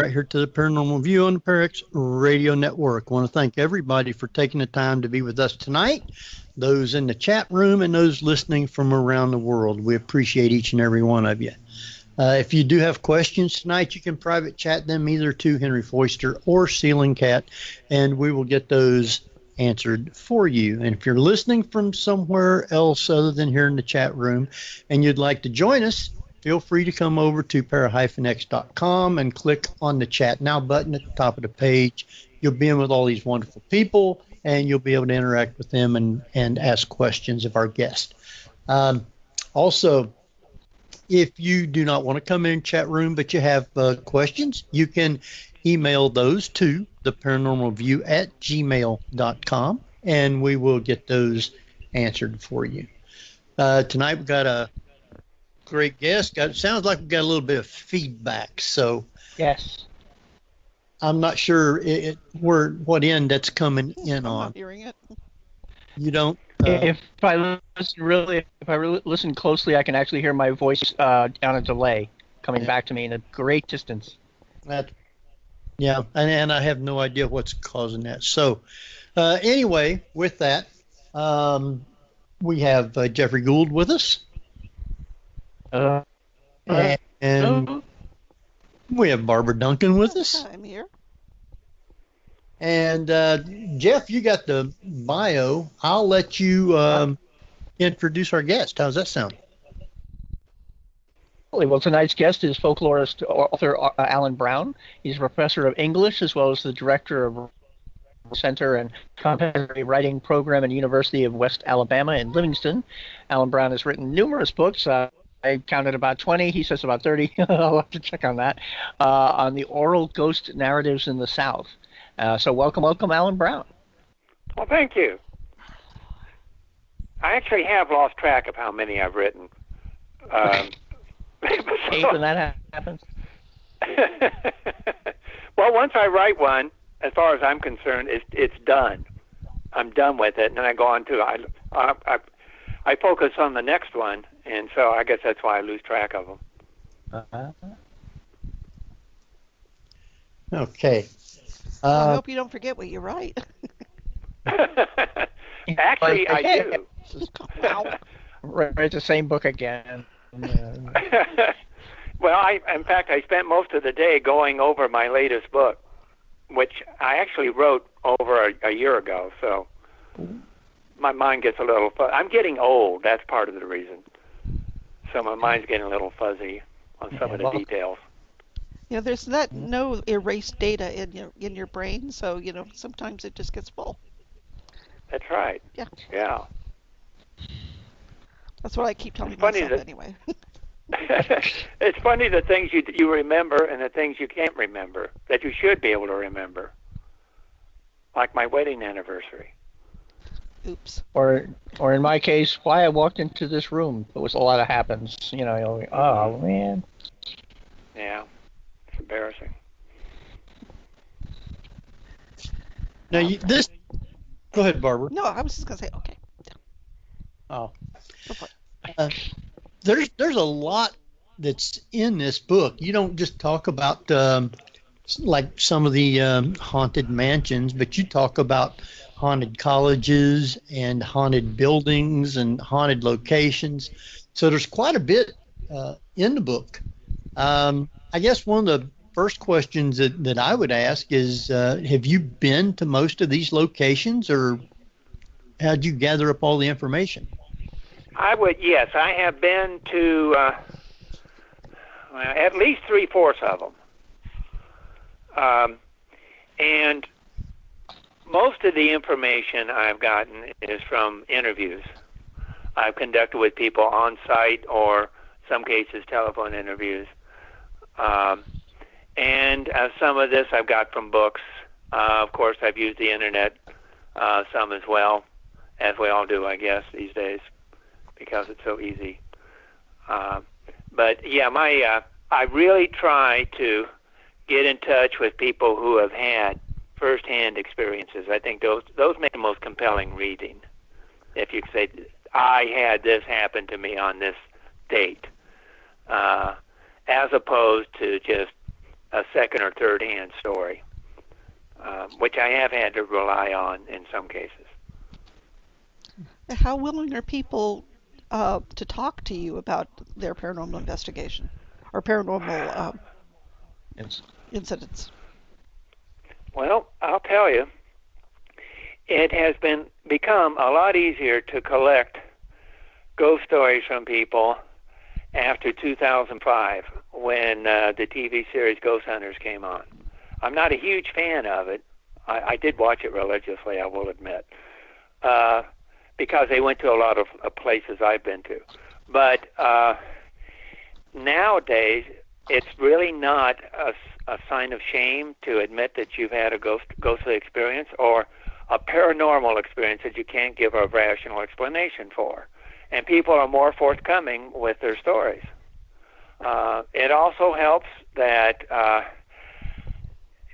right here to the Paranormal View on the Parax Radio Network. I want to thank everybody for taking the time to be with us tonight, those in the chat room and those listening from around the world. We appreciate each and every one of you. If you do have questions tonight, you can private chat them either to Henry Foister or Ceiling Cat, and we will get those answered for you. And if you're listening from somewhere else other than here in the chat room and you'd like to join us, feel free to come over to para-x.com and click on the Chat Now button at the top of the page. You'll be in with all these wonderful people, and you'll be able to interact with them and ask questions of our guest. Also, if you do not want to come in chat room, but you have questions, you can email those to theparanormalview@gmail.com, and we will get those answered for you. Tonight we've got a great guest. Sounds like we've got a little bit of feedback, so yes, I'm not sure what end that's coming in on. I'm not hearing it. You don't? If I listen closely, I can actually hear my voice on a delay coming back to me in a great distance. Yeah, and I have no idea what's causing that. So, anyway, with that, we have Jeffrey Gould with us. And we have Barbara Duncan with us. I'm here. And Jeff, you got the bio. I'll let you introduce our guest. How's that sound? Well, tonight's guest is folklorist author Alan Brown. He's a professor of English as well as the director of Center and Com-pensatory Writing Program at the University of West Alabama in Livingston. Alan Brown has written numerous books. I counted about 20. He says about 30. I'll have to check on that. On the oral ghost narratives in the South. So welcome, Alan Brown. Well, thank you. I actually have lost track of how many I've written. Hate when that happens. Well, once I write one, as far as I'm concerned, it's done. I'm done with it, and then I go on to I focus on the next one, and so I guess that's why I lose track of them. Okay. Well, I hope you don't forget what you write. Actually, I do. Write the same book again. Well, in fact, I spent most of the day going over my latest book, which I actually wrote over a year ago, so my mind gets a little I'm getting old. That's part of the reason. So my mind's getting a little fuzzy on some of the details. Yeah, there's no erased data in your brain, so sometimes it just gets full. That's right. Yeah. Yeah. That's what I keep telling myself anyway. It's funny the things you remember and the things you can't remember that you should be able to remember, like my wedding anniversary. Oops. Or in my case, why I walked into this room. It was a lot of happens. Oh man. Yeah. Embarrassing. Now, go ahead, Barbara. No, I was just going to say, okay. Oh. Go for it. There's a lot that's in this book. You don't just talk about like some of the haunted mansions, but you talk about haunted colleges and haunted buildings and haunted locations. So there's quite a bit in the book. I guess one of the first questions that I would ask is, have you been to most of these locations, or how'd you gather up all the information? Yes, I have been to at least 3/4 of them. And most of the information I've gotten is from interviews I've conducted with people on site, or some cases telephone interviews. And some of this I've got from books. Of course, I've used the internet some as well, as we all do, I guess, these days, because it's so easy. But yeah, I really try to get in touch with people who have had first-hand experiences. I think those make the most compelling reading. If you say, I had this happen to me on this date, as opposed to just a second or third hand story, which I have had to rely on in some cases. How willing are people to talk to you about their paranormal investigation or paranormal incidents? Well, I'll tell you, it has become a lot easier to collect ghost stories from people after 2005, when the TV series Ghost Hunters came on. I'm not a huge fan of it. I did watch it religiously, I will admit, because they went to a lot of places I've been to. But nowadays, it's really not a sign of shame to admit that you've had a ghostly experience or a paranormal experience that you can't give a rational explanation for. And people are more forthcoming with their stories. It also helps that,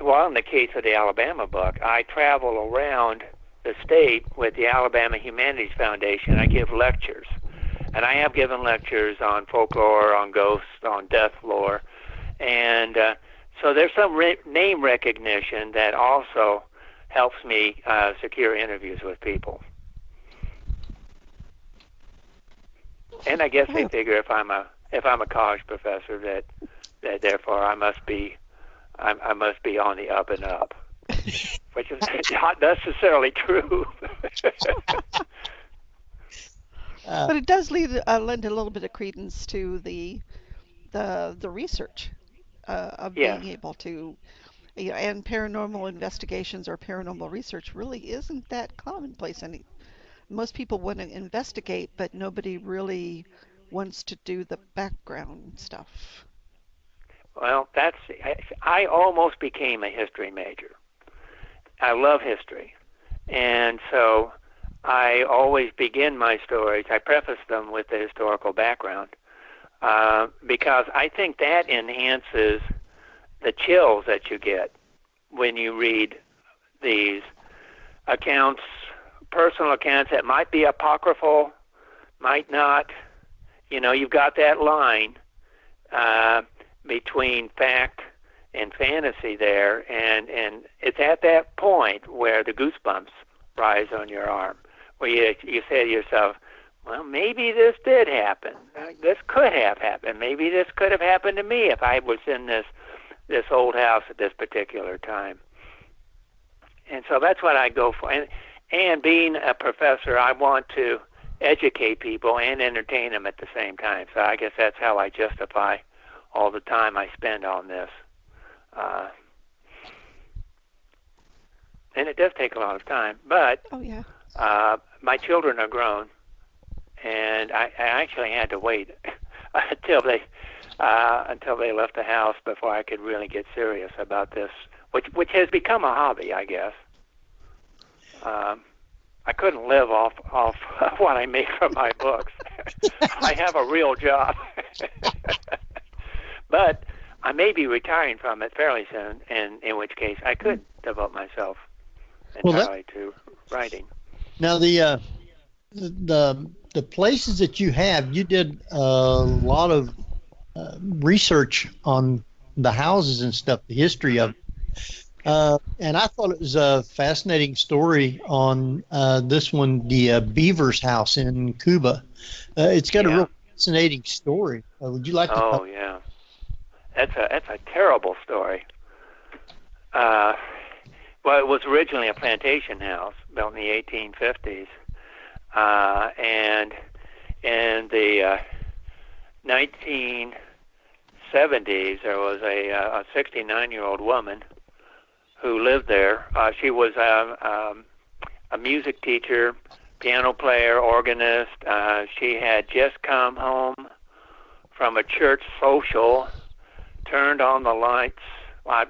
well, in the case of the Alabama book, I travel around the state with the Alabama Humanities Foundation. I give lectures. And I have given lectures on folklore, on ghosts, on death lore. And so there's some name recognition that also helps me secure interviews with people. And I guess they figure if I'm a college professor that therefore I must be on the up and up, which is not necessarily true. But it does lend a little bit of credence to the research of being able to, and paranormal investigations or paranormal research really isn't that commonplace. Most people want to investigate, but nobody really wants to do the background stuff. Well, I almost became a history major. I love history. And so I always begin my stories, I preface them with the historical background, because I think that enhances the chills that you get when you read these accounts, personal accounts that might be apocryphal, might not. You've got that line between fact and fantasy there, and it's at that point where the goosebumps rise on your arm, where you say to yourself, well, maybe this did happen. This could have happened. Maybe this could have happened to me if I was in this old house at this particular time. And so that's what I go for. And being a professor, I want to educate people and entertain them at the same time. So I guess that's how I justify all the time I spend on this. And it does take a lot of time. But my children are grown, and I actually had to wait until they left the house before I could really get serious about this, which has become a hobby, I guess. I couldn't live off what I make from my books. I have a real job. But I may be retiring from it fairly soon, and in which case I could devote myself entirely to writing. Now the places that you did a lot of research on the houses and stuff, the history of. And I thought it was a fascinating story on this one, the Beaver's house in Cuba. It's got a real fascinating story. Would you like to? Oh yeah, that's a terrible story. Well, it was originally a plantation house built in the 1850s, and in the 1970s there was a 69-year-old woman who lived there. She was a music teacher, piano player, organist. She had just come home from a church social, turned on the lights.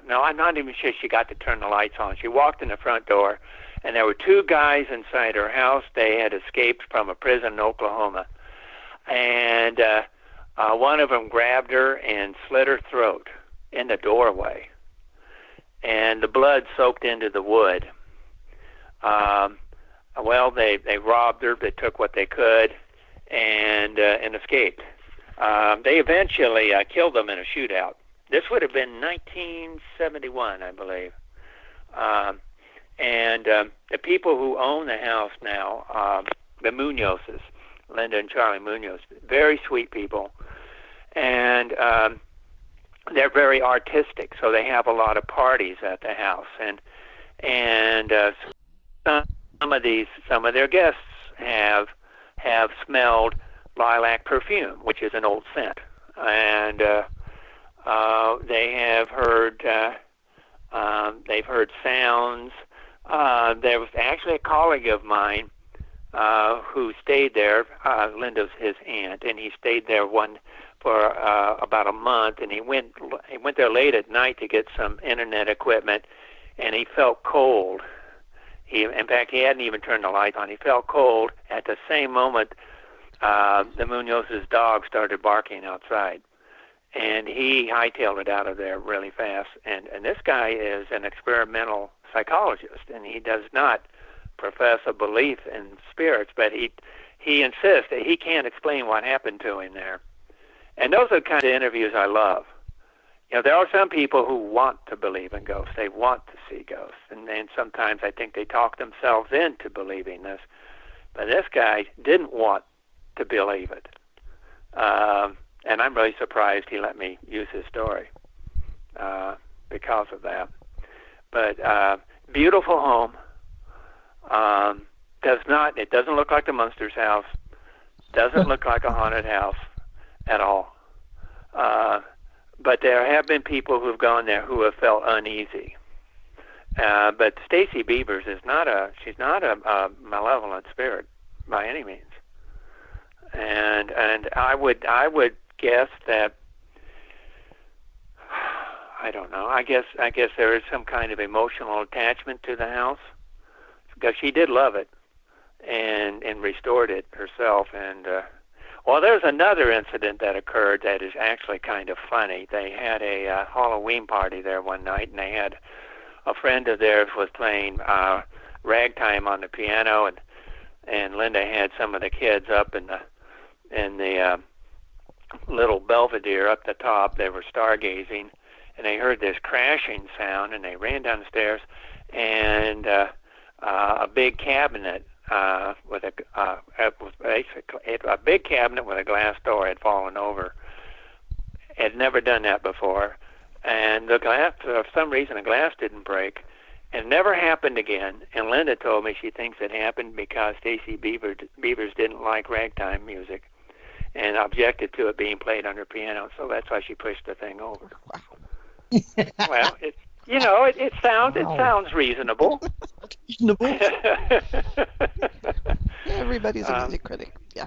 No, I'm not even sure she got to turn the lights on. She walked in the front door, and there were two guys inside her house. They had escaped from a prison in Oklahoma. And one of them grabbed her and slit her throat in the doorway. And the blood soaked into the wood. Well, they robbed her. They took what they could and escaped. They eventually killed them in a shootout. This would have been 1971, I believe. And the people who own the house now, the Munozes, Linda and Charlie Munoz, very sweet people. And they're very artistic, so they have a lot of parties at the house. And some of their guests have smelled lilac perfume, which is an old scent. And they have heard they've heard sounds. There was actually a colleague of mine who stayed there. Linda's his aunt, and he stayed there for about a month. And he went there late at night to get some internet equipment, and he felt cold. In fact, he hadn't even turned the light on. He felt cold. At the same moment, the Munoz's dog started barking outside. And he hightailed it out of there really fast. And this guy is an experimental psychologist, and he does not profess a belief in spirits, but he insists that he can't explain what happened to him there. And those are the kind of interviews I love. You know, there are some people who want to believe in ghosts. They want to see ghosts. And sometimes I think they talk themselves into believing this. But this guy didn't want to believe it. And I'm really surprised he let me use his story because of that. But beautiful home. It doesn't look like the Munsters' house. Doesn't look like a haunted house at all. But there have been people who've gone there who have felt uneasy. But Stacy Beavers she's not a malevolent spirit by any means. And I would guess that, I don't know. I guess there is some kind of emotional attachment to the house, because she did love it and restored it herself. And well, there's another incident that occurred that is actually kind of funny. They had a Halloween party there one night, and they had a friend of theirs was playing ragtime on the piano, and Linda had some of the kids up in the little belvedere up the top. They were stargazing, and they heard this crashing sound, and they ran down the stairs, and a big cabinet with a big cabinet with a glass door had fallen over. Had never done that before, and the glass, for some reason, the glass didn't break. It never happened again. And Linda told me she thinks it happened because Stacy Beavers didn't like ragtime music and objected to it being played on her piano, so that's why she pushed the thing over. Wow. Well, it sounds reasonable. Reasonable. Everybody's a music critic. Yeah.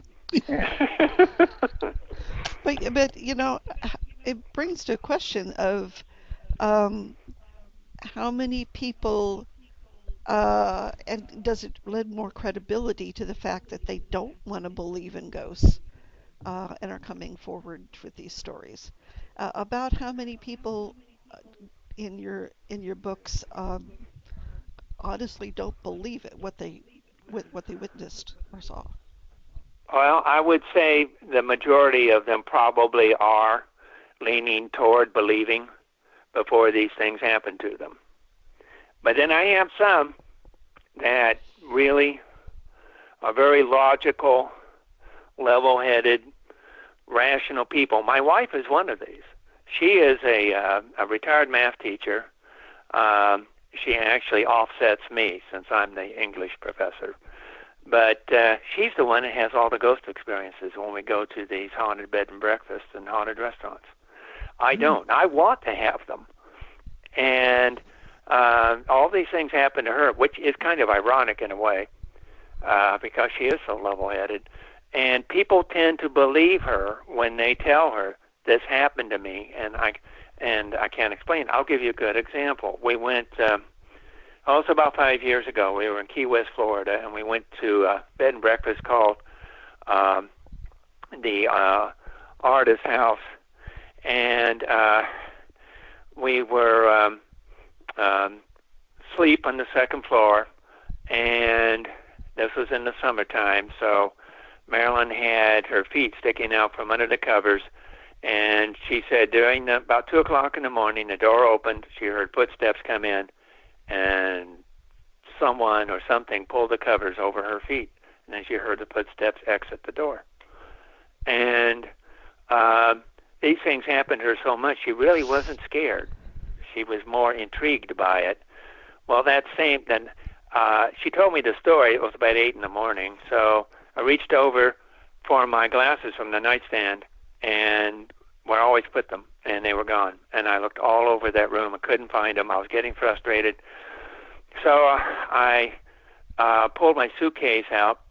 But it brings to a question of how many people, and does it lend more credibility to the fact that they don't want to believe in ghosts and are coming forward with these stories? About how many people in your books honestly don't believe it, what they witnessed or saw? Well, I would say the majority of them probably are leaning toward believing before these things happen to them. But then I have some that really are very logical, level-headed, rational people. My wife is one of these. She is a retired math teacher. She actually offsets me since I'm the English professor. But she's the one that has all the ghost experiences when we go to these haunted bed and breakfasts and haunted restaurants. I don't. I want to have them. And all these things happen to her, which is kind of ironic in a way, because she is so level-headed. And people tend to believe her when they tell her, this happened to me, and I can't explain. I'll give you a good example. We went, it's about 5 years ago. We were in Key West, Florida, and we went to a bed and breakfast called the Artist House, and we were asleep on the second floor, and this was in the summertime, so Marilyn had her feet sticking out from under the covers, And she said about 2 o'clock in the morning, the door opened. She heard footsteps come in, and someone or something pulled the covers over her feet. And then she heard the footsteps exit the door. And these things happened to her so much, she really wasn't scared. She was more intrigued by it. Well, she told me the story. It was about 8 in the morning. So I reached over for my glasses from the nightstand, and where I always put them, and they were gone. And I looked all over that room. I couldn't find them. I was getting frustrated. So I pulled my suitcase out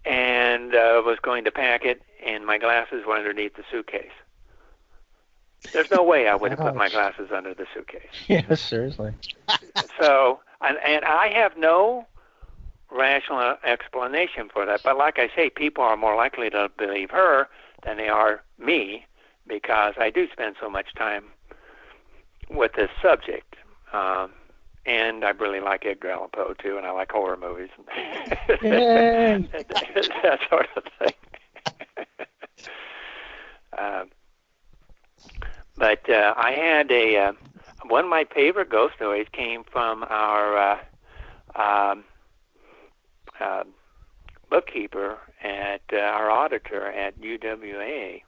and was going to pack it, and my glasses were underneath the suitcase. There's no way I would have put my glasses under the suitcase. Yes, seriously. So, and I have no rational explanation for that. But like I say, people are more likely to believe her than they are me, because I do spend so much time with this subject. And I really like Edgar Allan Poe, too, and I like horror movies. That sort of thing. But I had one of my favorite ghost stories came from our bookkeeper at our auditor at UWA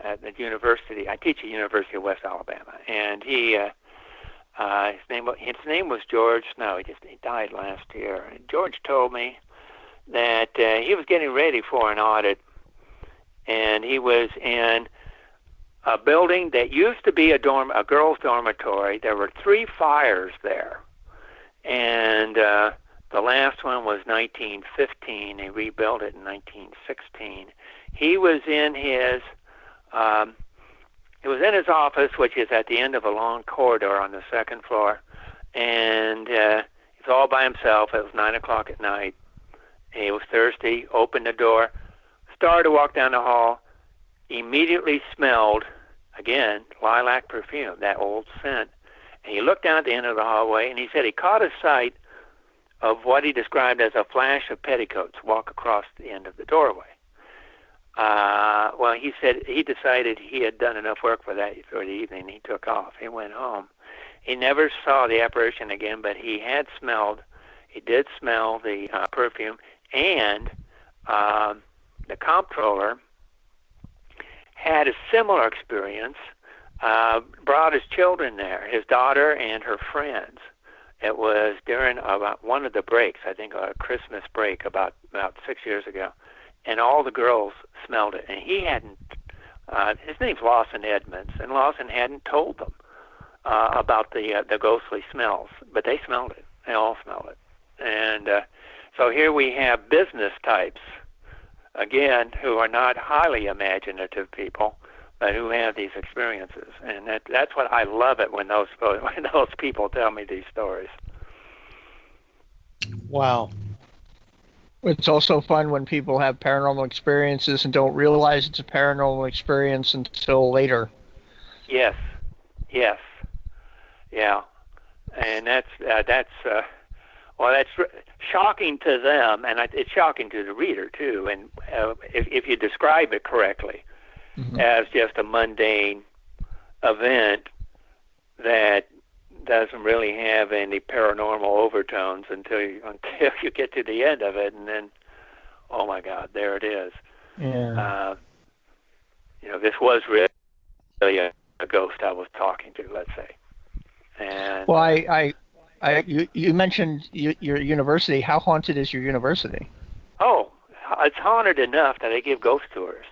at the university. I teach at University of West Alabama, and he his name was George Snow. He died last year. And George told me that he was getting ready for an audit, and he was in a building that used to be a girls' dormitory. There were 3 fires there, and the last one was 1915. They rebuilt it in 1916. He was in his office, which is at the end of a long corridor on the 2nd floor, and he's all by himself. It was 9 o'clock at night. He was thirsty, opened the door, started to walk down the hall, immediately smelled, again, lilac perfume, that old scent. And he looked down at the end of the hallway, and he said he caught a sight of what he described as a flash of petticoats walk across the end of the doorway. Well, he said he decided he had done enough work for the evening. He took off. He went home. He never saw the apparition again, but he did smell the perfume, and the comptroller had a similar experience, brought his children there, his daughter and her friends. It was during about one of the breaks, I think a Christmas break about 6 years ago, and all the girls smelled it. And he hadn't, his name's Lawson Edmonds, and Lawson hadn't told them about the ghostly smells, but they smelled it. They all smelled it. And so here we have business types, again, who are not highly imaginative people, but who have these experiences. And that's what I love it when those people tell me these stories. Wow. It's also fun when people have paranormal experiences and don't realize it's a paranormal experience until later. Yes. Yeah. And that's shocking to them, and it's shocking to the reader too. And if you describe it correctly, mm-hmm. as just a mundane event that doesn't really have any paranormal overtones until you get to the end of it, and then, oh my God, there it is. Yeah. This was really a ghost I was talking to, let's say. And well, you mentioned your university. How haunted is your university? Oh, it's haunted enough that I give ghost tours.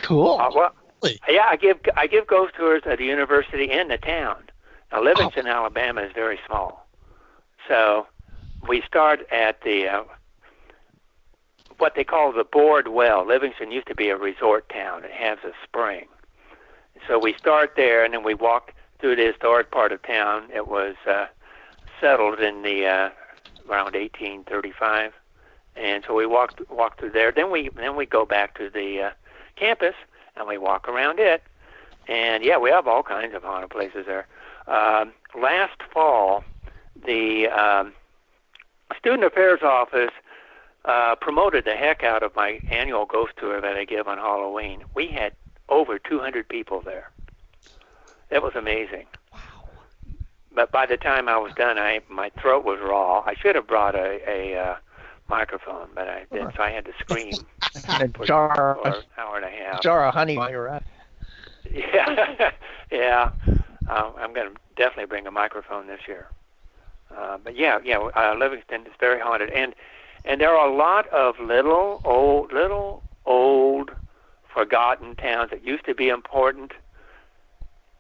Cool. Yeah, I give ghost tours at the university and the town. Now, Livingston, Alabama is very small, so we start at the what they call the Board Well. Livingston used to be a resort town. It has a spring, so we start there, and then we walk through the historic part of town. It was settled in the around 1835, and so we walk through there. Then we go back to the campus, and we walk around it. And yeah, we have all kinds of haunted places there. Last fall, the Student Affairs Office promoted the heck out of my annual ghost tour that I give on Halloween. We had over 200 people there. It was amazing. But by the time I was done, my throat was raw. I should have brought a microphone, but I didn't, so I had to scream for an hour and a half. Jar of honey while you're at it. Yeah, yeah. I'm going to definitely bring a microphone this year. But Livingston is very haunted, and there are a lot of little old, forgotten towns that used to be important.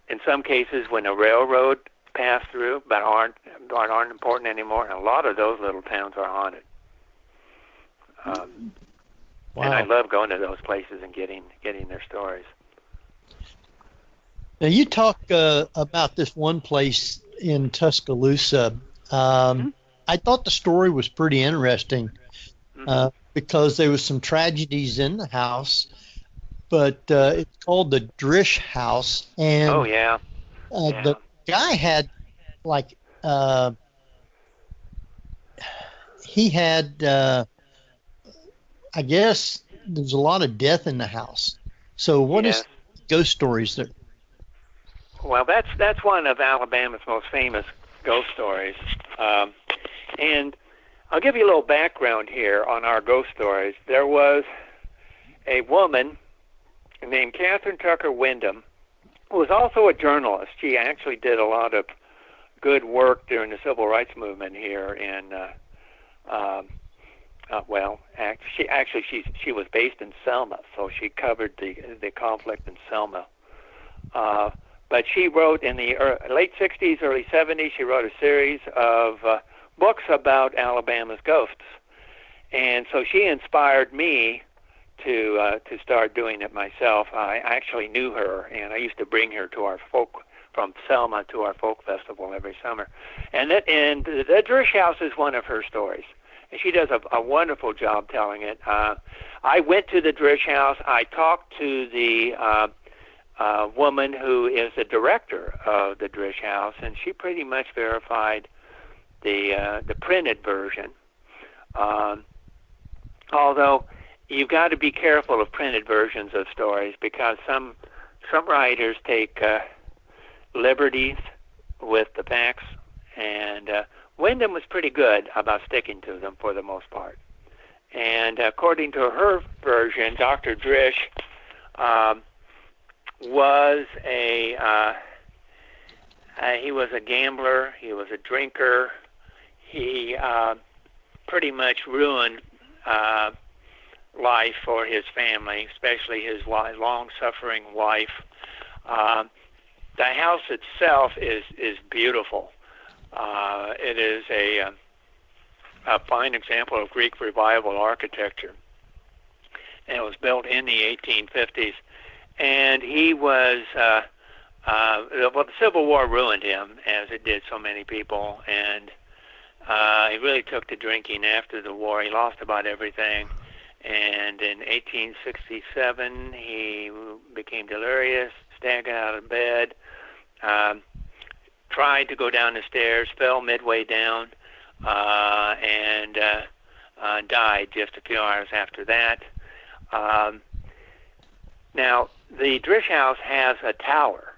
In some cases, when a railroad passed through, but aren't important anymore. And a lot of those little towns are haunted. Wow. And I love going to those places and getting their stories. Now you talk about this one place in Tuscaloosa. I thought the story was pretty interesting because there was some tragedies in the house, but it's called the Drish House, and the guy had he had I guess there's a lot of death in the house. So what is ghost stories there? Well, that's one of Alabama's most famous ghost stories. And I'll give you a little background here on our ghost stories. There was a woman named Catherine Tucker Wyndham, who was also a journalist. She actually did a lot of good work during the civil rights movement here in she was based in Selma, so she covered the conflict in Selma. But she wrote in the late 60s, early 70s, she wrote a series of books about Alabama's ghosts. And so she inspired me to start doing it myself. I actually knew her, and I used to bring her to from Selma to our folk festival every summer. And the Drish House is one of her stories. And she does a wonderful job telling it. I went to the Drish House. I talked to the woman who is the director of the Drish House, and she pretty much verified the printed version. Although you've got to be careful of printed versions of stories because some writers take liberties with the facts, and Wyndham was pretty good about sticking to them for the most part. And according to her version, Dr. Drish was he was a gambler, he was a drinker, he pretty much ruined life for his family, especially his long-suffering wife. The house itself is beautiful. It is a fine example of Greek revival architecture, and it was built in the 1850s. And he was, the Civil War ruined him, as it did so many people, and he really took to drinking after the war. He lost about everything, and in 1867, he became delirious, staggered out of bed, tried to go down the stairs, fell midway down, and died just a few hours after that. Now, the Drish House has a tower,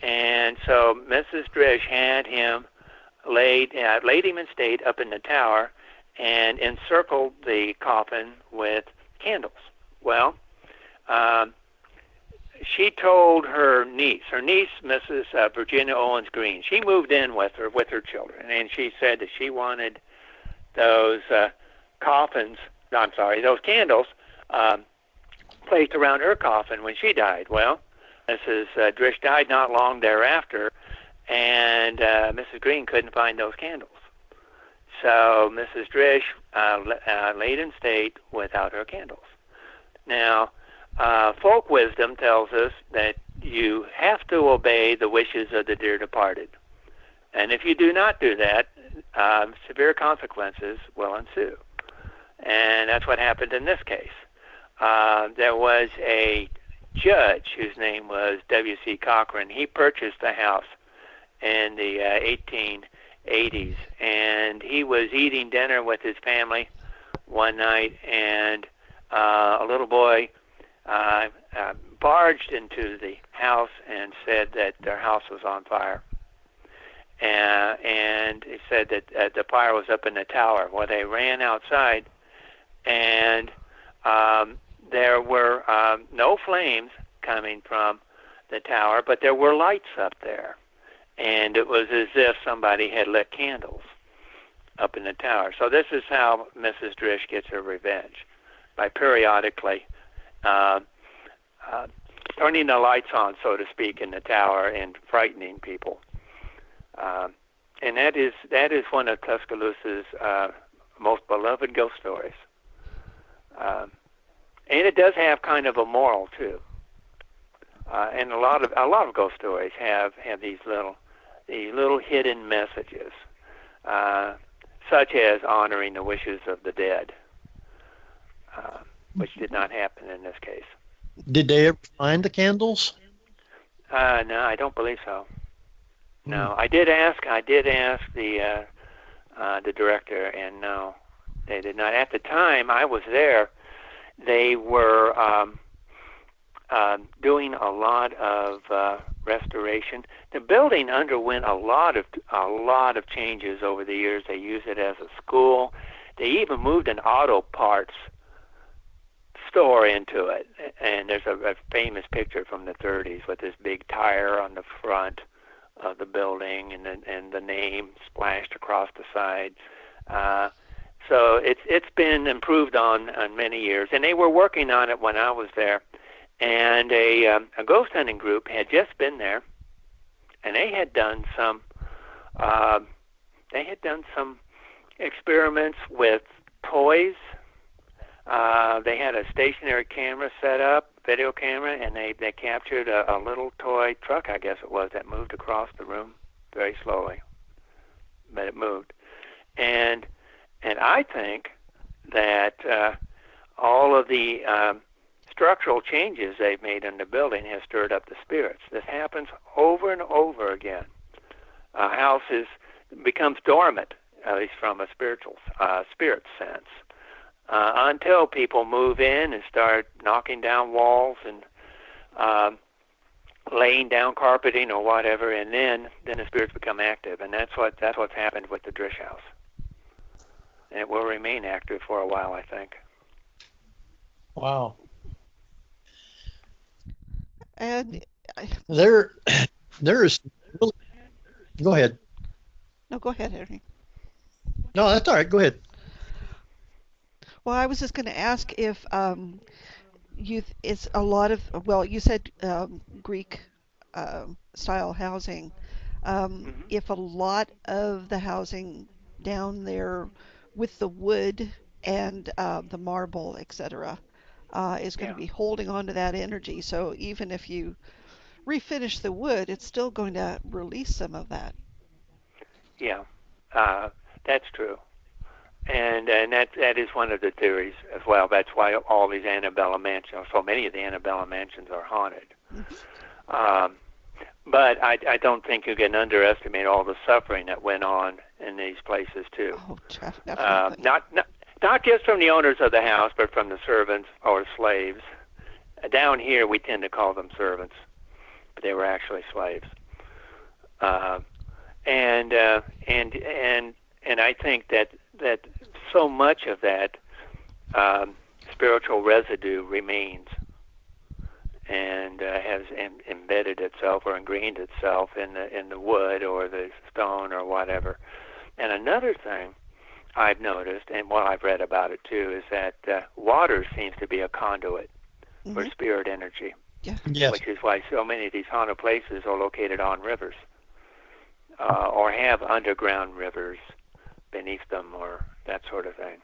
and so Mrs. Drish had him laid him in state up in the tower and encircled the coffin with candles. Well, she told her niece, Mrs. Virginia Owens Green, she moved in with her children, and she said that she wanted those those candles placed around her coffin when she died. Well, Mrs. Drish died not long thereafter, and Mrs. Green couldn't find those candles. So Mrs. Drish laid in state without her candles. Now, folk wisdom tells us that you have to obey the wishes of the dear departed. And if you do not do that, severe consequences will ensue. And that's what happened in this case. There was a judge whose name was W.C. Cochran. He purchased the house in the 1880s, and he was eating dinner with his family one night, and a little boy barged into the house and said that their house was on fire. And it said that the fire was up in the tower. Well, they ran outside, and there were no flames coming from the tower, but there were lights up there. And it was as if somebody had lit candles up in the tower. So this is how Mrs. Drish gets her revenge, by periodically turning the lights on, so to speak, in the tower and frightening people. And that is one of Tuscaloosa's most beloved ghost stories. And it does have kind of a moral too. And a lot of ghost stories have these little hidden messages, such as honoring the wishes of the dead, which did not happen in this case. Did they ever find the candles? No, I don't believe so. No, I did ask the director, and no, they did not. At the time I was there, they were doing a lot of restoration. The building underwent a lot of changes over the years. They used it as a school. They even moved an auto parts store into it, and there's a famous picture from the 30s with this big tire on the front of the building, and the name splashed across the side. So it's been improved on many years, and they were working on it when I was there. And a ghost hunting group had just been there, and they had done some experiments with toys. They had a stationary camera set up, video camera, and they captured a little toy truck, I guess it was, that moved across the room very slowly, but it moved. And I think that all of the structural changes they've made in the building has stirred up the spirits. This happens over and over again. A house becomes dormant, at least from a spirit sense, until people move in and start knocking down walls and laying down carpeting or whatever, and then the spirits become active, and that's what's happened with the Drish house. And it will remain active for a while, I think. Wow. And there is really, go ahead. No, go ahead, Henry. No, that's all right. Go ahead. Well, I was just going to ask if it's a lot of, well, you said Greek style housing. If a lot of the housing down there with the wood and the marble, etc., is going to be holding on to that energy. So even if you refinish the wood, it's still going to release some of that. Yeah, that's true. And that is one of the theories as well. That's why all these antebellum mansions, so many of the antebellum mansions are haunted. But I don't think you can underestimate all the suffering that went on in these places too. Oh, definitely. Not just from the owners of the house, but from the servants or slaves. Down here, we tend to call them servants, but they were actually slaves. And I think that so much of that spiritual residue remains and has embedded itself or ingrained itself in the wood or the stone or whatever. And another thing I've noticed, and what I've read about it too, is that water seems to be a conduit for spirit energy. Yeah. Yes. Which is why so many of these haunted places are located on rivers or have underground rivers beneath them or that sort of thing.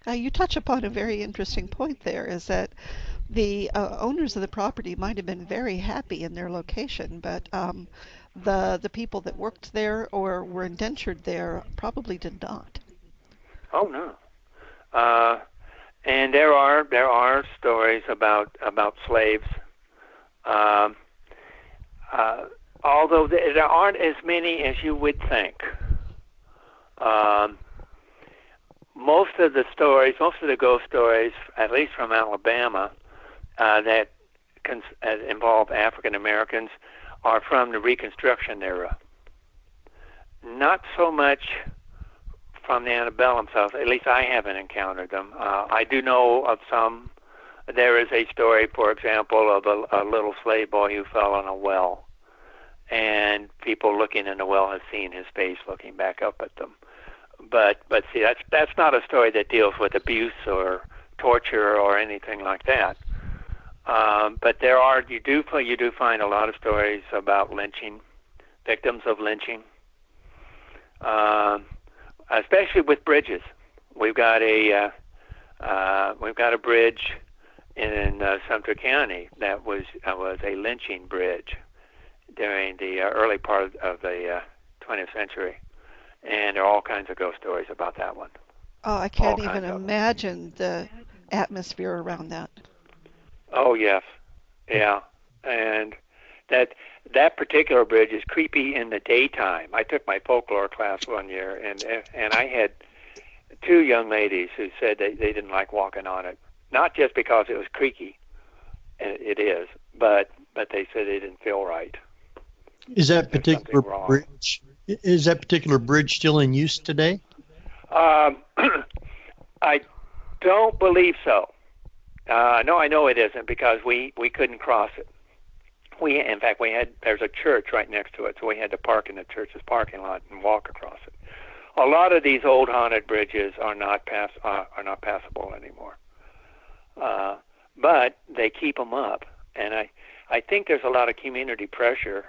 You touch upon a very interesting point there, is that the owners of the property might have been very happy in their location, but the people that worked there or were indentured there probably did not. Oh no. And there are stories about slaves. Although there aren't as many as you would think. Most of the ghost stories, at least from Alabama, that involve African Americans are from the Reconstruction era. Not so much from the antebellum South. At least I haven't encountered them. I do know of some. There is a story, for example, of a little slave boy who fell in a well, and people looking in the well have seen his face looking back up at them. But see, that's not a story that deals with abuse or torture or anything like that. But you do find a lot of stories about lynching, victims of lynching, especially with bridges. We've got a bridge in Sumter County that was a lynching bridge during the early part of the 20th century, and there are all kinds of ghost stories about that one. Oh, I can't even imagine the atmosphere around that. Oh yes, yeah, and that particular bridge is creepy in the daytime. I took my folklore class one year, and I had two young ladies who said they didn't like walking on it, not just because it was creaky, and it is, but they said they didn't feel right. Is that particular bridge? Is that particular bridge still in use today? I don't believe so. No, I know it isn't, because we couldn't cross it. In fact, there's a church right next to it, so we had to park in the church's parking lot and walk across it. A lot of these old haunted bridges are not passable anymore, but they keep them up, and I think there's a lot of community pressure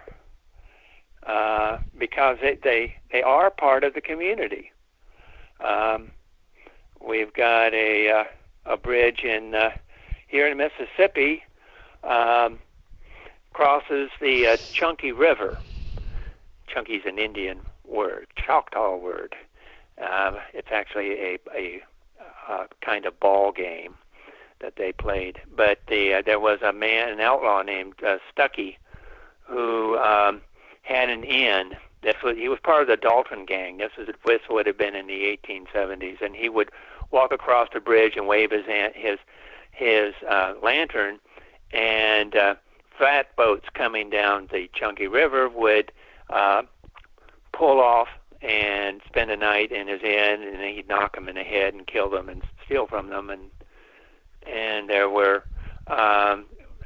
because they are part of the community. We've got a bridge here in Mississippi. Crosses the Chunky River. Chunky's an Indian word, Choctaw word. It's actually a kind of ball game that they played. But there was an outlaw named Stuckey, who had an inn. He was part of the Dalton gang. This would have been in the 1870s, and he would walk across the bridge and wave his lantern, and fat boats coming down the Chunky River would pull off and spend a night in his inn, and then he'd knock them in the head and kill them and steal from them, and there were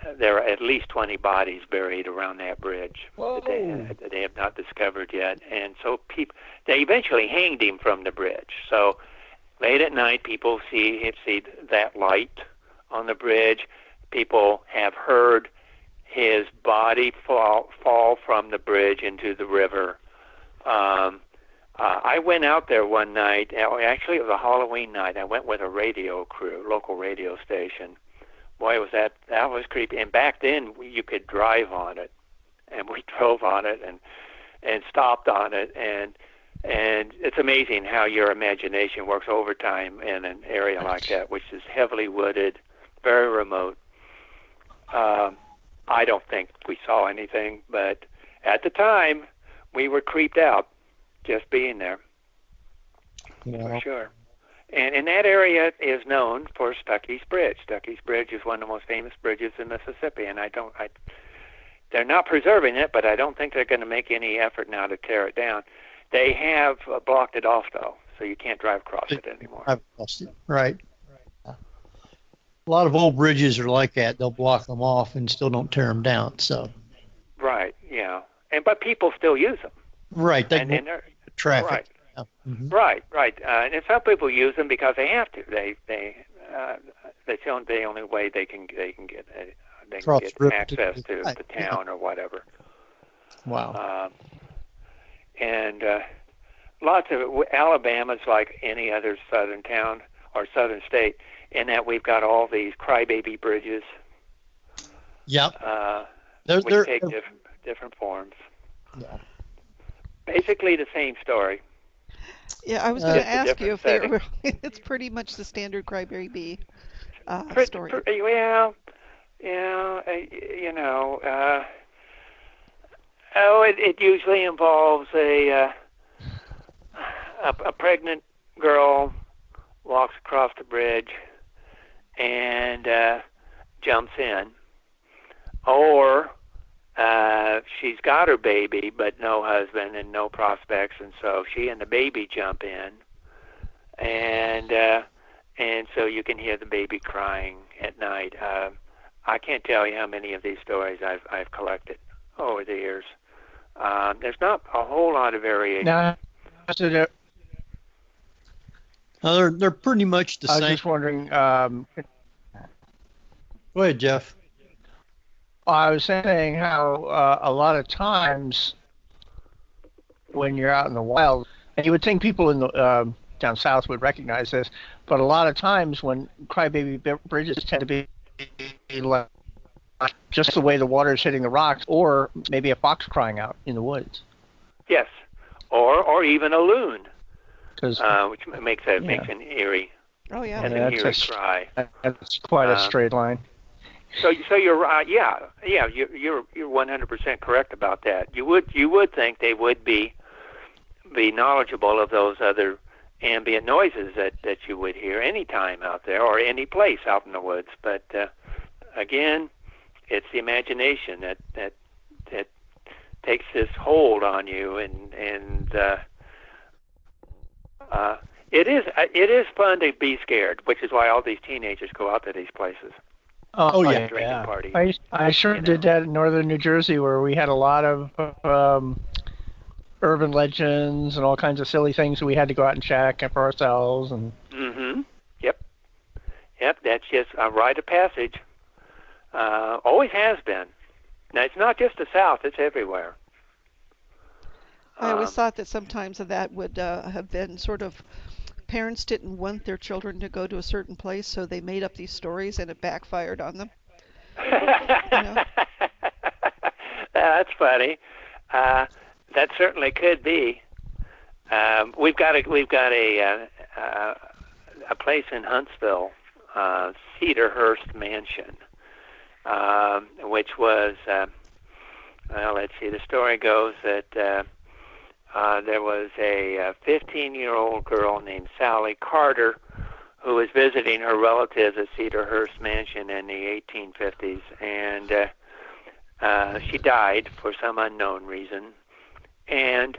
at least 20 bodies buried around that bridge that they have not discovered yet. And so they eventually hanged him from the bridge. So late at night, people see that light on the bridge. People have heard his body fall from the bridge into the river. I went out there one night. Actually, it was a Halloween night. I went with a radio crew, local radio station. Boy, that was creepy. And back then, you could drive on it, and we drove on it and stopped on it. And it's amazing how your imagination works overtime in an area like that, which is heavily wooded, very remote. I don't think we saw anything, but at the time, we were creeped out just being there, for sure. And that area is known for Stuckey's Bridge. Stuckey's Bridge is one of the most famous bridges in Mississippi, and they're not preserving it, but I don't think they're going to make any effort now to tear it down. They have blocked it off, though, so you can't drive across it anymore. Right. A lot of old bridges are like that. They'll block them off and still don't tear them down. So. Right. Yeah. But people still use them. Right. And traffic. Right. Yeah. Mm-hmm. Right. And some people use them because they have to. That's the only way they can get access to the town or whatever. Wow. And lots of Alabama's like any other southern town or southern state, in that we've got all these crybaby bridges. Yep. Which take different forms. Yeah. Basically the same story. Yeah, I was going to ask you if they were. It's pretty much the standard crybaby story. It usually involves a pregnant girl walks across the bridge and jumps in. or she's got her baby but no husband and no prospects, and so she and the baby jump in, and so you can hear the baby crying at night. I can't tell you how many of these stories I've collected over the years. There's not a whole lot of variation. Now, they're pretty much the same. I was just wondering. Go ahead, Jeff. I was saying how a lot of times when you're out in the wild, and you would think people in the down south would recognize this, but a lot of times when crybaby bridges tend to be like just the way the water is hitting the rocks, or maybe a fox crying out in the woods. Yes, or even a loon, which makes an eerie, eerie cry. That's quite a straight line. So you're right. You're 100% correct about that. You would think they would be knowledgeable of those other ambient noises that you would hear any time out there or any place out in the woods. But again, it's the imagination that takes this hold on you, and it is fun to be scared, which is why all these teenagers go out to these places. Oh yeah, drinking parties. I sure did that in northern New Jersey, where we had a lot of urban legends and all kinds of silly things we had to go out and check for ourselves. And Yep. That's just a rite of passage. Always has been. Now it's not just the South; it's everywhere. I always thought that sometimes of that would have been sort of parents didn't want their children to go to a certain place, so they made up these stories, and it backfired on them. That's funny. That certainly could be. We've got a place in Huntsville, Cedarhurst Mansion, which was let's see. The story goes that there was a 15-year-old girl named Sally Carter who was visiting her relatives at Cedarhurst Mansion in the 1850s, and she died for some unknown reason. And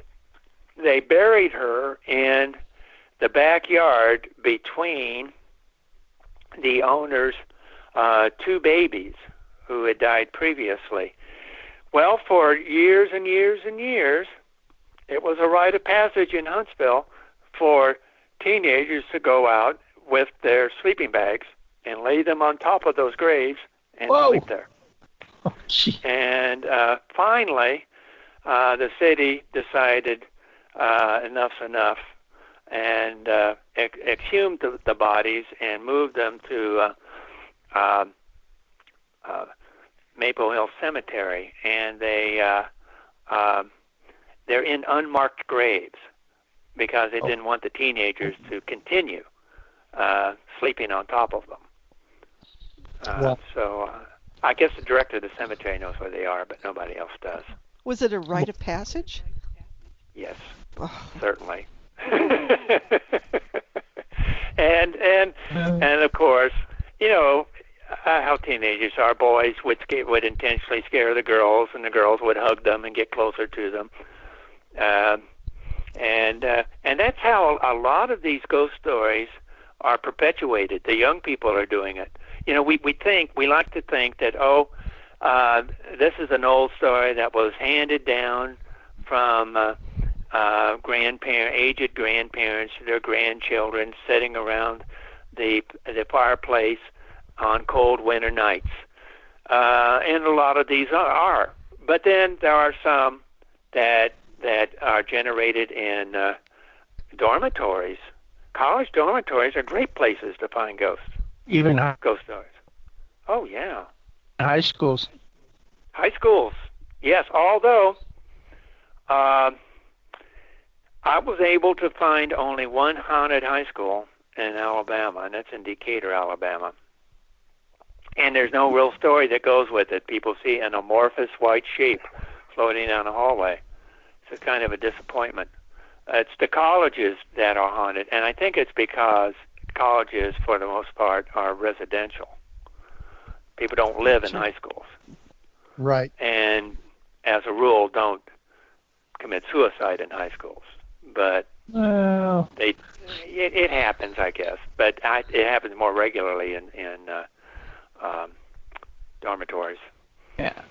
they buried her in the backyard between the owner's two babies who had died previously. Well, for years and years and years, it was a rite of passage in Huntsville for teenagers to go out with their sleeping bags and lay them on top of those graves and sleep there. Oh, and finally, the city decided enough's enough and exhumed the bodies and moved them to Maple Hill Cemetery, and they're in unmarked graves because they didn't want the teenagers to continue sleeping on top of them. So I guess the director of the cemetery knows where they are, but nobody else does. Was it a rite of passage? Yes, certainly. and of course, you know how teenagers are. Boys would intentionally scare the girls, and the girls would hug them and get closer to them. And that's how a lot of these ghost stories are perpetuated. The young people are doing it. You know, we like to think that this is an old story that was handed down from aged grandparents to their grandchildren, sitting around the fireplace on cold winter nights. And a lot of these are. But then there are some that are generated in dormitories. College dormitories are great places to find ghosts. Even ghost stories. Oh, yeah. High schools. High schools, yes. Although I was able to find only one haunted high school in Alabama, and that's in Decatur, Alabama. And there's no real story that goes with it. People see an amorphous white shape floating down a hallway. It's a kind of a disappointment. It's the colleges that are haunted, and I think it's because colleges, for the most part, are residential. People don't live in high schools. Right. And as a rule, don't commit suicide in high schools. But it happens, I guess. But it happens more regularly in dormitories. Yeah.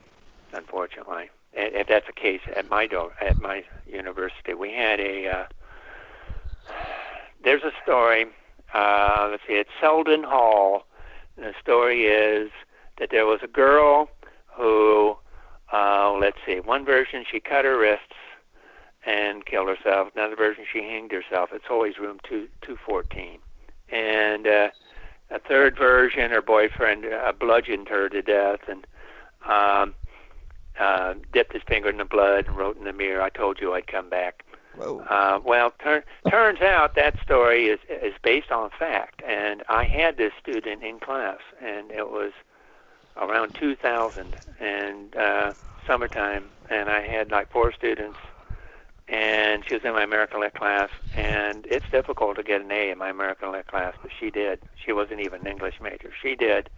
Unfortunately, if that's the case at my university, we had there's a story. Let's see, it's Selden Hall. And the story is that there was a girl who, let's see, one version she cut her wrists and killed herself. Another version she hanged herself. It's always room 214. And a third version, her boyfriend bludgeoned her to death and dipped his finger in the blood and wrote in the mirror, "I told you I'd come back." Whoa. Well, turns out that story is based on fact. And I had this student in class, and it was around 2000 and summertime, and I had like 4 students, and she was in my American Lit class, and it's difficult to get an A in my American Lit class, but she did. She wasn't even an English major. She did.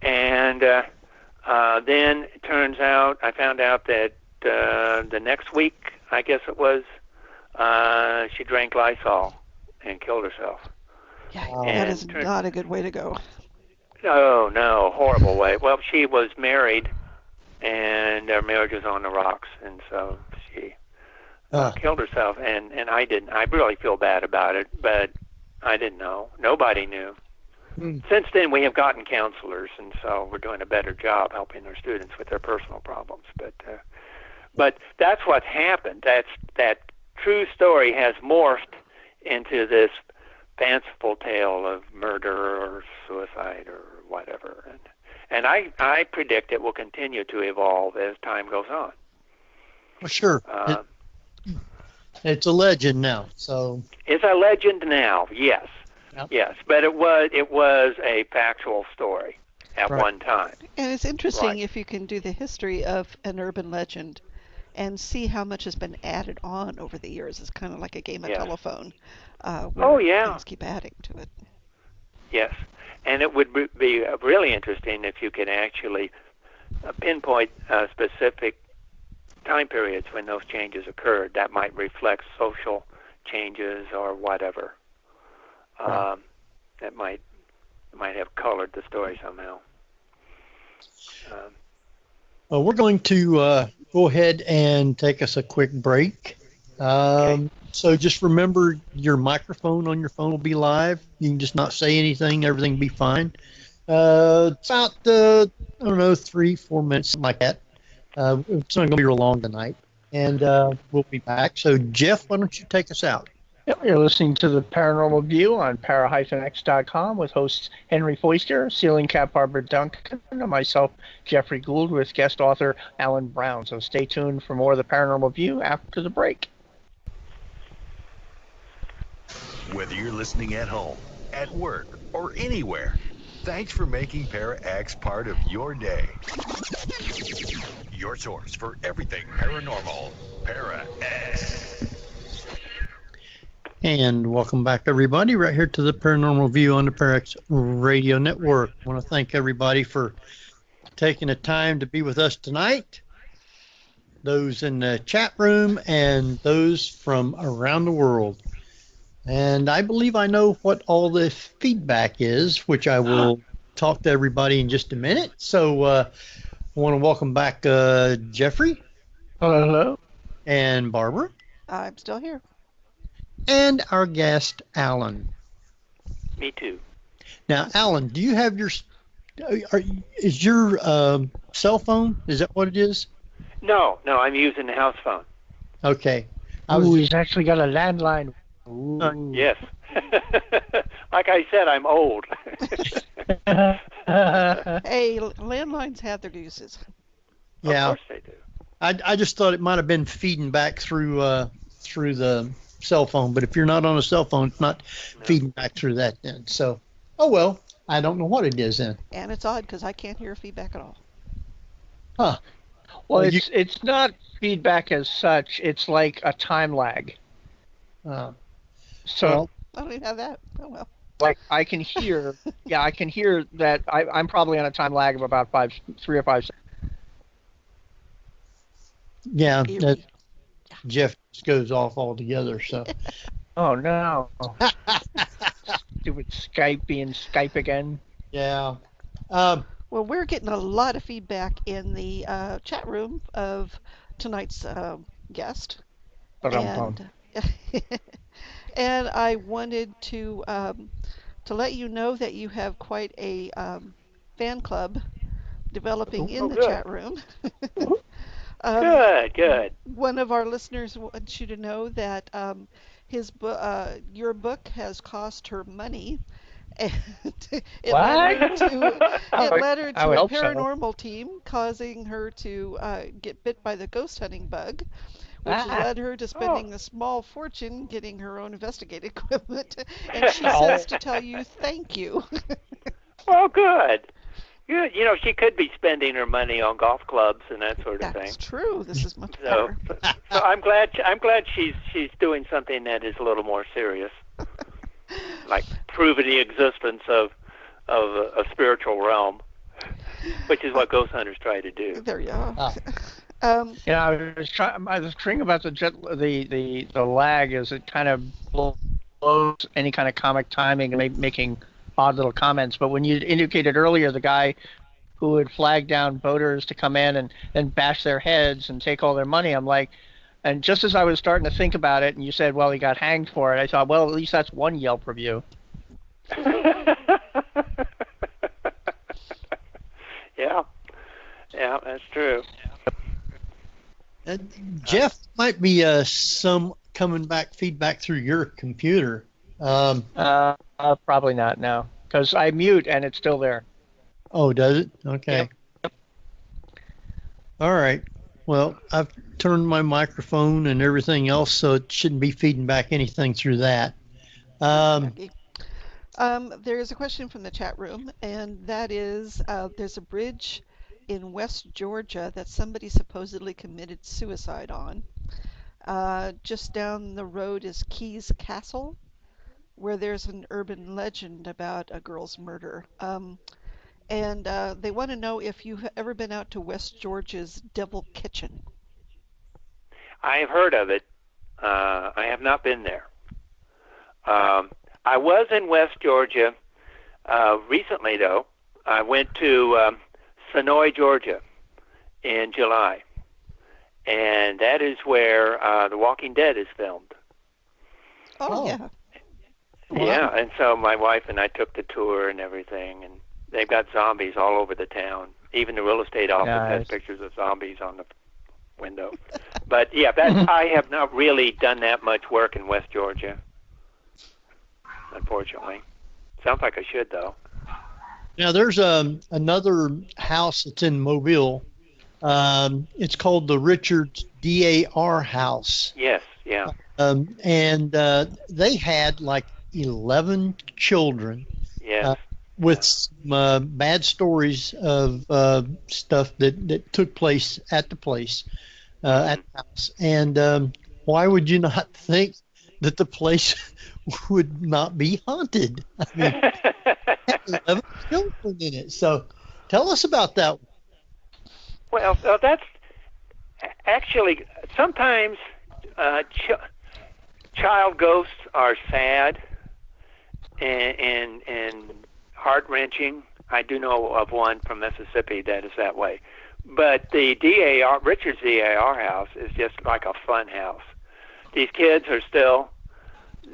And then it turns out, I found out that the next week, I guess it was, she drank Lysol and killed herself. Yeah, that is not a good way to go. No, horrible way. Well, she was married, and their marriage was on the rocks, and so she killed herself. And I didn't. I really feel bad about it, but I didn't know. Nobody knew. Since then, we have gotten counselors, and so we're doing a better job helping our students with their personal problems. But that's what's happened. That true story has morphed into this fanciful tale of murder or suicide or whatever, and I predict it will continue to evolve as time goes on. Well, sure. It's a legend now, so it's a legend now. Yes, yep. Yes, but it was a factual story at one time. And it's interesting if you can do the history of an urban legend and see how much has been added on over the years. It's kind of like a game of telephone. Things keep adding to it. Yes, and it would be really interesting if you could actually pinpoint specific time periods when those changes occurred. That might reflect social changes or whatever. That might have colored the story somehow. Well, we're going to go ahead and take us a quick break. So just remember, your microphone on your phone will be live. You can just not say anything. Everything will be fine. It's about, 3-4 minutes, something like that. It's not going to be real long tonight. And we'll be back. So, Jeff, why don't you take us out? Yep, you're listening to the Paranormal View on para-x.com with hosts Henry Foister, Ceiling Cap Barbara Duncan, and myself, Jeffrey Gould, with guest author Alan Brown. So stay tuned for more of the Paranormal View after the break. Whether you're listening at home, at work, or anywhere, thanks for making Para-X part of your day. Your source for everything paranormal, Para-X. And welcome back, everybody, right here to the Paranormal View on the Para-X Radio Network. I want to thank everybody for taking the time to be with us tonight, those in the chat room and those from around the world. And I believe I know what all the feedback is, which I will talk to everybody in just a minute. So I want to welcome back Jeffrey. Hello. And Barbara. I'm still here. And our guest, Alan. Me too. Now, Alan, do you have is your cell phone? Is that what it is? No, I'm using the house phone. Okay. He's actually got a landline. Yes. Like I said, I'm old. Hey, landlines have their uses. Yeah. Of course they do. I just thought it might have been feeding back through the cell phone, but if you're not on a cell phone, it's not feeding back through that then. So, well, I don't know what it is then. And it's odd because I can't hear feedback at all. Huh. Well, it's not feedback as such. It's like a time lag. So I don't even have that. Oh well. Like I can hear, I can hear that I'm probably on a time lag of about 3 or 5 seconds. Yeah, Eerie. Jeff just goes off altogether. So. Oh no. Stupid Skype being Skype again. Yeah. Well, we're getting a lot of feedback in the chat room of tonight's guest, Ba-dum-bum. and and I wanted to let you know that you have quite a fan club developing in the good. chat room. Good. One of our listeners wants you to know that your book has cost her money. And it led her What? to it led her I to would a hope so. paranormal team, causing her to get bit by the ghost hunting bug, which has led her to spending a small fortune getting her own investigative equipment. And she says to tell you thank you. Well, good. Good. You know, she could be spending her money on golf clubs and that sort of thing. That's true. This is much So, better. so I'm glad she's doing something that is a little more serious, like proving the existence of a spiritual realm, which is what ghost hunters try to do. There you go. Yeah, I was thinking about the lag as it kind of blows any kind of comic timing and making odd little comments. But when you indicated earlier the guy who would flag down boaters to come in and bash their heads and take all their money, I'm like, and just as I was starting to think about it, and you said, well, he got hanged for it, I thought, well, at least that's one Yelp review. Yeah, that's true. Jeff, might be some coming back feedback through your computer. Probably not, no, because I mute and it's still there. Oh, does it? Okay. Yep. All right. Well, I've turned my microphone and everything else, so it shouldn't be feeding back anything through that. There's a question from the chat room, and that is, there's a bridge in West Georgia that somebody supposedly committed suicide on. Just down the road is Keys Castle, where there's an urban legend about a girl's murder. And they want to know if you've ever been out to West Georgia's Devil Kitchen. I have heard of it. I have not been there. I was in West Georgia recently, though. I went to Sonoy, Georgia in July. And that is where The Walking Dead is filmed. Oh, yeah. Yeah, and so my wife and I took the tour and everything, and they've got zombies all over the town. Even the real estate office has pictures of zombies on the window. But yeah, I have not really done that much work in West Georgia, unfortunately. Sounds like I should, though. Now, there's another house that's in Mobile. It's called the Richards DAR house. Yes, yeah. And they had like 11 children. Yes. With some bad stories of stuff that took place at the place, at the house. And why would you not think that the place would not be haunted? I mean, it had 11 children in it. So tell us about that one. Well, that's actually sometimes child ghosts are sad and heart-wrenching. I do know of one from Mississippi that is that way. But the Richard's DAR house is just like a fun house. These kids are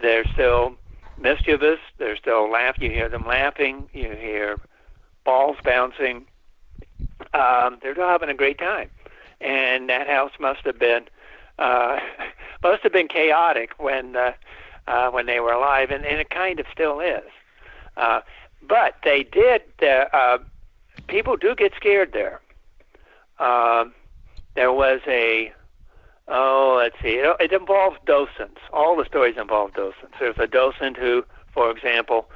they're still mischievous. They're still laughing. You hear them laughing. You hear balls bouncing. They're still having a great time. And that house must have been chaotic when they were alive, and it kind of still is. But they did. People do get scared there. There was let's see. It involves docents. All the stories involve docents. There's a docent who, for example,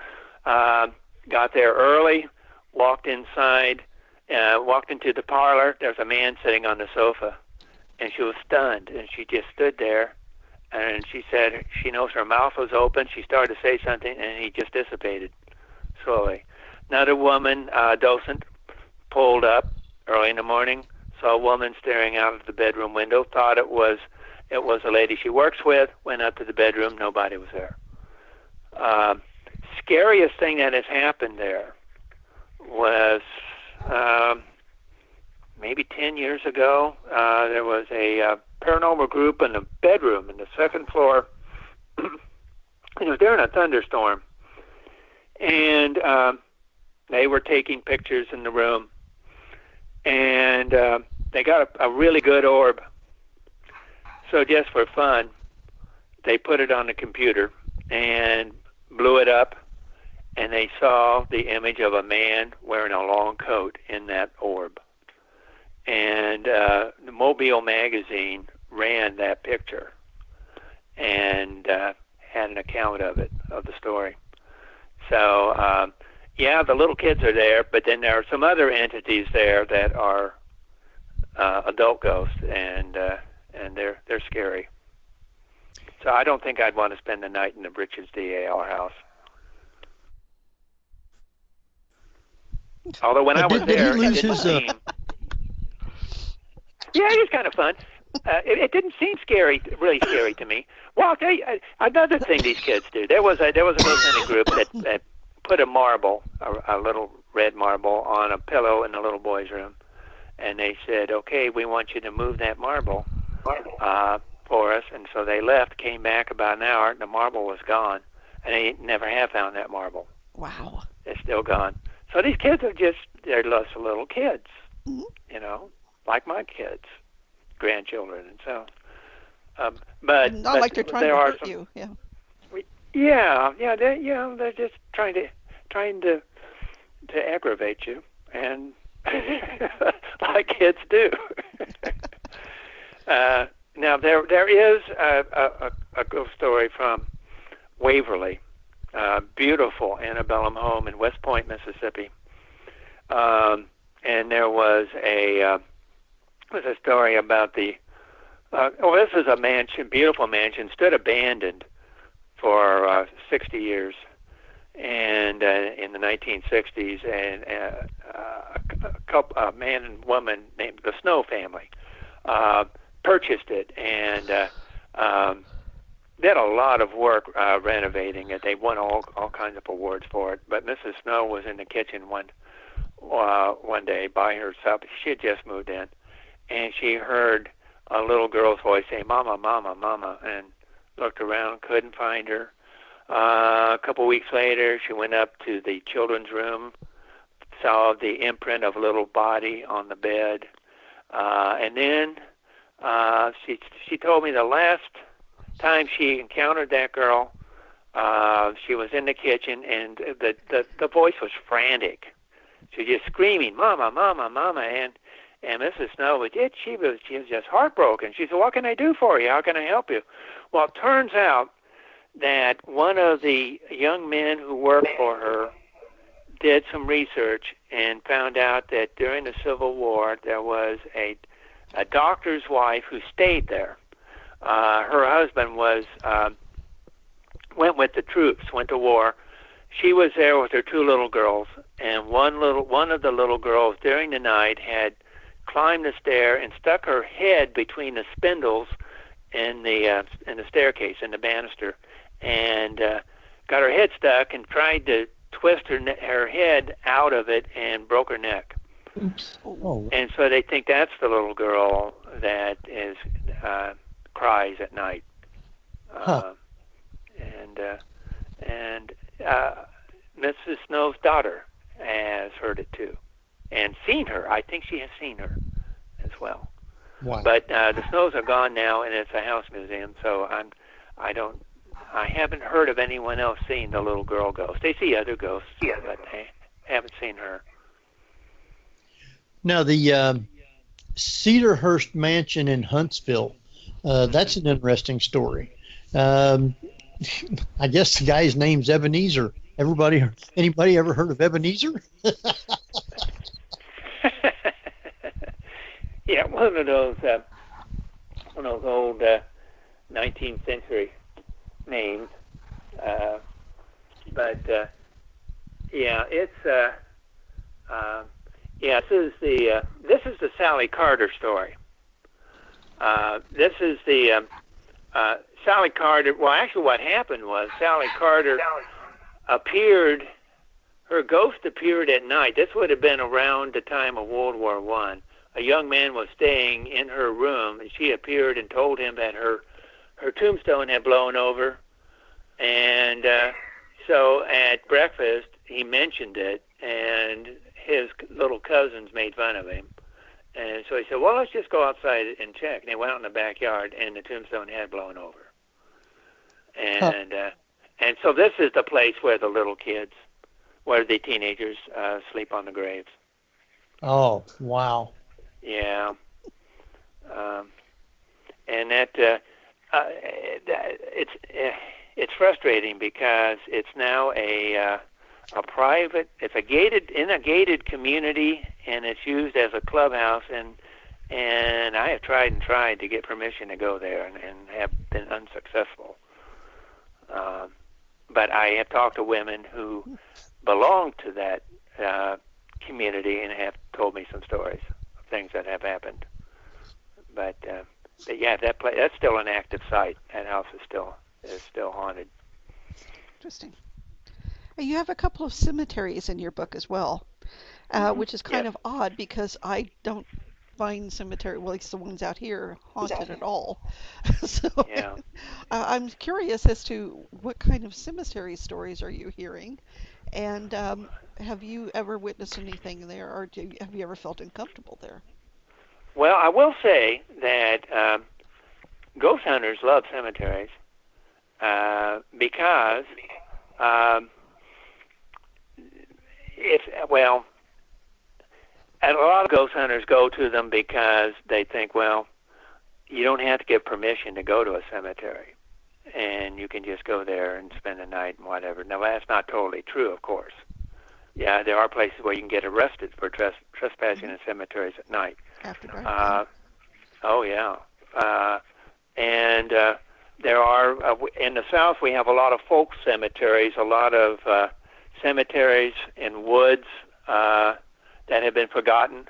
got there early, walked inside, walked into the parlor. There's a man sitting on the sofa, and she was stunned, and she just stood there. And she said she knows her mouth was open. She started to say something, and he just dissipated slowly. Another woman, docent, pulled up early in the morning, saw a woman staring out of the bedroom window, thought it was a lady she works with, went up to the bedroom, nobody was there. Scariest thing that has happened there was maybe 10 years ago. There was a paranormal group in a bedroom in the second floor. It was during a thunderstorm, and they were taking pictures in the room, and they got a really good orb. So just for fun, they put it on the computer and blew it up, and they saw the image of a man wearing a long coat in that orb. And the Mobile magazine ran that picture and had an account of it, of the story. So, yeah, the little kids are there, but then there are some other entities there that are adult ghosts, and they're scary. So I don't think I'd want to spend the night in the Britches DAR house. Although when I was there, it didn't seem... Yeah, it was kind of fun. It didn't seem scary, really scary to me. Well, I'll tell you another thing these kids do. There was a ghost hunting group that put a marble, a little red marble, on a pillow in the little boy's room, and they said, "Okay, we want you to move that marble for us." And so they left, came back about an hour, and the marble was gone, and they never have found that marble. Wow. It's still gone. So these kids are they're just little kids, you know, like my kids, grandchildren, and so. But not like they're trying to hurt you. Yeah. They're just trying to aggravate you, and like kids do. Now there is a ghost story from Waverly, beautiful antebellum home in West Point, Mississippi, and there was a story about the. This is a mansion, beautiful mansion, stood abandoned for 60 years, and in the 1960s, and a man and woman named the Snow family purchased it, and did a lot of work renovating it. They won all kinds of awards for it. But Mrs. Snow was in the kitchen one day by herself. She had just moved in, and she heard a little girl's voice say, "Mama, Mama, Mama," and looked around, couldn't find her. A couple weeks later, she went up to the children's room, saw the imprint of a little body on the bed, and then she told me the last time she encountered that girl, she was in the kitchen, and the voice was frantic. She was just screaming, "Mama, Mama, Mama," and Mrs. Snow, she was just heartbroken. She said, "What can I do for you? How can I help you?" Well, it turns out that one of the young men who worked for her did some research and found out that during the Civil War there was a doctor's wife who stayed there. Her husband went with the troops, went to war. She was there with her two little girls, and one of the little girls during the night had climbed the stair and stuck her head between the spindles in the staircase, in the banister, and got her head stuck and tried to twist her head out of it and broke her neck. Oops. Oh. And so they think that's the little girl that is cries at night. And Mrs. Snow's daughter has heard it too, and seen her. I think she has seen her as well. Wow. But the Snows are gone now, and it's a house museum. So I haven't heard of anyone else seeing the little girl ghost. They see other ghosts, but they haven't seen her. Now the Cedarhurst Mansion in Huntsville. That's an interesting story. I guess the guy's name's Ebenezer. Anybody ever heard of Ebenezer? Yeah, one of those old 19th century names. But yeah, Yeah, this is the Sally Carter story. This is the Sally Carter. Well, actually, what happened was Sally Carter appeared. Her ghost appeared at night. This would have been around the time of World War I. A young man was staying in her room, and she appeared and told him that her tombstone had blown over. And so at breakfast, he mentioned it, and his little cousins made fun of him. And so he said, well, let's just go outside and check. And they went out in the backyard, and the tombstone had blown over. And and so this is the place where the little kids, where the teenagers sleep on the graves. Oh, wow. Yeah. And that it's frustrating because it's now a private, it's a gated community, and it's used as a clubhouse, and I have tried to get permission to go there and have been unsuccessful. But I have talked to women who belong to that community and have told me some stories of things that have happened. But yeah, that's still an active site. That house is still haunted. Interesting. You have a couple of cemeteries in your book as well, which is kind of odd because I don't find cemetery, well, at least the ones out here, haunted at all. So yeah. I'm curious as to what kind of cemetery stories are you hearing, and have you ever witnessed anything there, or have you ever felt uncomfortable there? Well, I will say that ghost hunters love cemeteries because and a lot of ghost hunters go to them because they think, well, you don't have to get permission to go to a cemetery, and you can just go there and spend the night and whatever. Now, that's not totally true, of course. Yeah, there are places where you can get arrested for trespassing in cemeteries at night. After dark. Oh, yeah. And there are, in the South, we have a lot of folk cemeteries, a lot of cemeteries in woods that have been forgotten.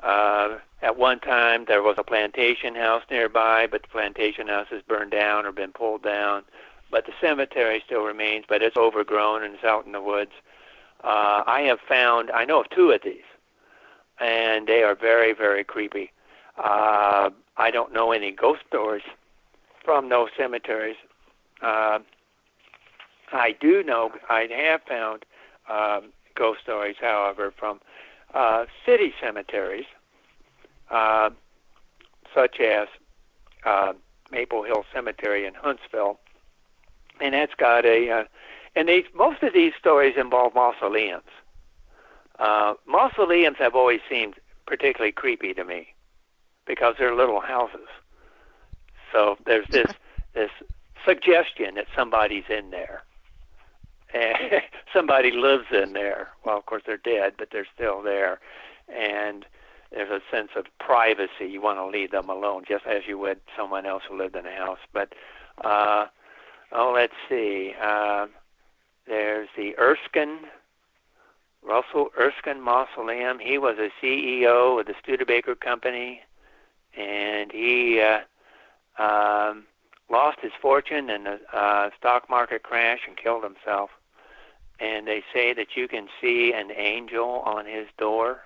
At one time, there was a plantation house nearby, but the plantation house has burned down or been pulled down. But the cemetery still remains, but it's overgrown and it's out in the woods. I know of two of these, and they are very, very creepy. I don't know any ghost stories from those cemeteries. I have found ghost stories, however, from city cemeteries, such as Maple Hill Cemetery in Huntsville, and that's got most of these stories involve mausoleums. Mausoleums have always seemed particularly creepy to me because they're little houses. So there's this suggestion that somebody's in there. Somebody lives in there. Well, of course, they're dead, but they're still there. And there's a sense of privacy. You want to leave them alone, just as you would someone else who lived in a house. But, let's see. There's the Russell Erskine Mausoleum. He was a CEO of the Studebaker Company, and he lost his fortune in the stock market crash and killed himself. And they say that you can see an angel on his door.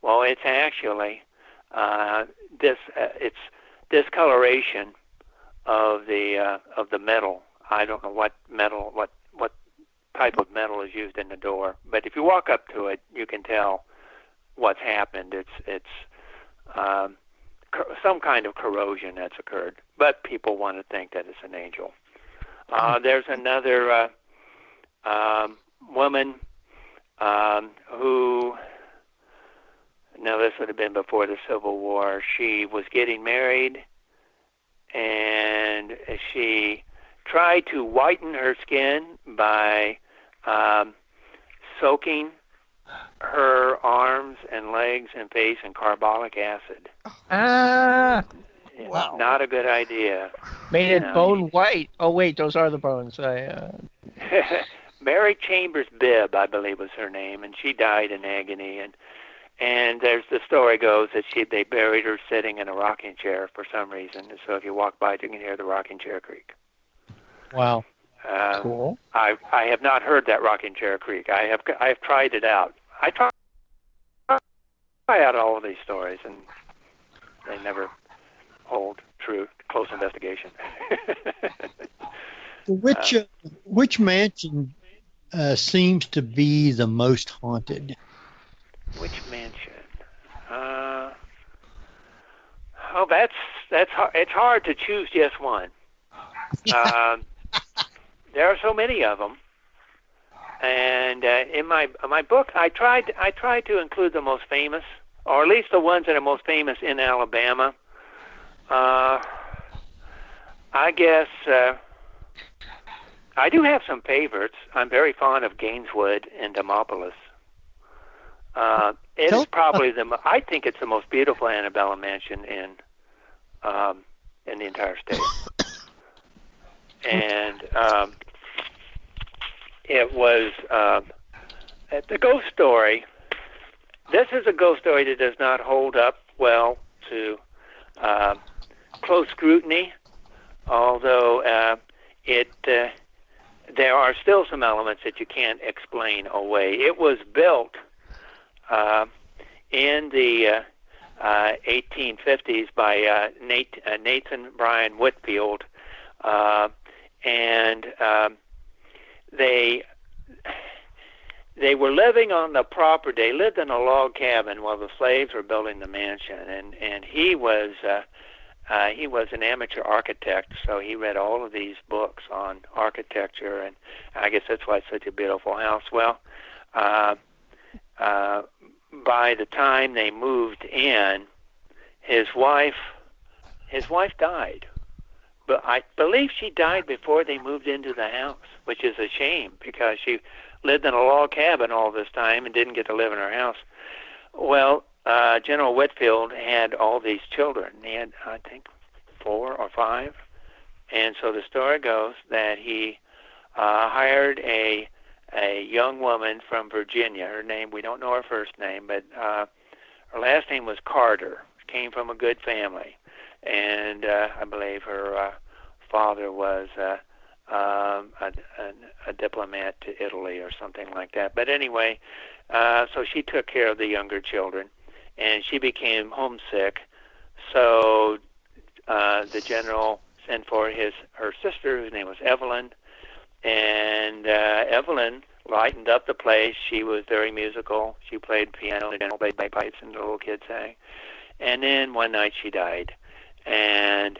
Well, it's actually it's discoloration of the metal. I don't know what metal, what type of metal is used in the door, but if you walk up to it, you can tell what's happened. It's some kind of corrosion that's occurred, but people want to think that it's an angel. There's another woman who, now this would have been before the Civil War, she was getting married, and she tried to whiten her skin by soaking her arms and legs and face in carbolic acid. Wow. Not a good idea. Made it bone white. Oh, wait, those are the bones. Mary Chambers Bibb, I believe was her name, and she died in agony. And the story goes that they buried her sitting in a rocking chair for some reason. And so if you walk by, you can hear the rocking chair creak. Wow. Cool. I have not heard that rocking chair creak. I have tried it out. I try out all of these stories, and they never hold true. Close investigation. Which mansion seems to be the most haunted? Which mansion? That's hard. It's hard to choose just one. There are so many of them, and in my book, I tried to include the most famous, or at least the ones that are most famous in Alabama. I guess I do have some favorites. I'm very fond of Gaineswood and Demopolis. It is probably I think it's the most beautiful antebellum mansion in the entire state. And it was the ghost story. This is a ghost story that does not hold up well to close scrutiny, although there are still some elements that you can't explain away. It was built in the 1850s by Nathan Bryan Whitfield, and they were living on the property. They lived in a log cabin while the slaves were building the mansion, and he was an amateur architect, so he read all of these books on architecture, and I guess that's why it's such a beautiful house. Well, by the time they moved in, his wife died. But I believe she died before they moved into the house, which is a shame because she lived in a log cabin all this time and didn't get to live in her house. Well, General Whitfield had all these children. He had, I think, 4 or 5. And so the story goes that he hired a young woman from Virginia. Her name, we don't know her first name, but her last name was Carter. She came from a good family. And I believe her father was a diplomat to Italy or something like that. But anyway, so she took care of the younger children, and she became homesick. So the general sent for her sister, whose name was Evelyn, and Evelyn lightened up the place. She was very musical. She played piano, the general played bagpipes, and the little kids sang. And then one night she died. And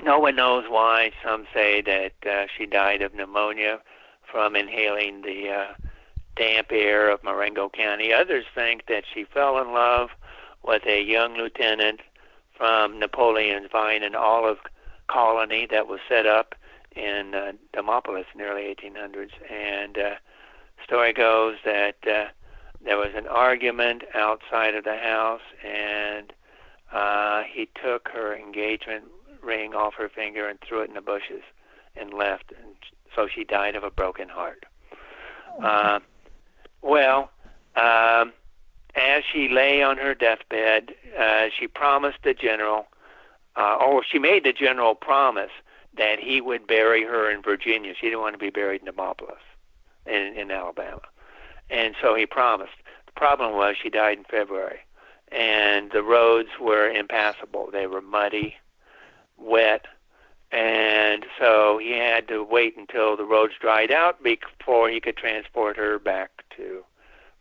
no one knows why. Some say that she died of pneumonia from inhaling the damp air of Marengo County. Others think that she fell in love with a young lieutenant from Napoleon's vine and olive colony that was set up in Demopolis in the early 1800s. And story goes that there was an argument outside of the house, and he took her engagement ring off her finger and threw it in the bushes and left. And so she died of a broken heart. As she lay on her deathbed, she promised the general, or she made the general promise that he would bury her in Virginia. She didn't want to be buried in Demopolis in Alabama. And so he promised. The problem was she died in February, and the roads were impassable. They were muddy, wet, and so he had to wait until the roads dried out before he could transport her back to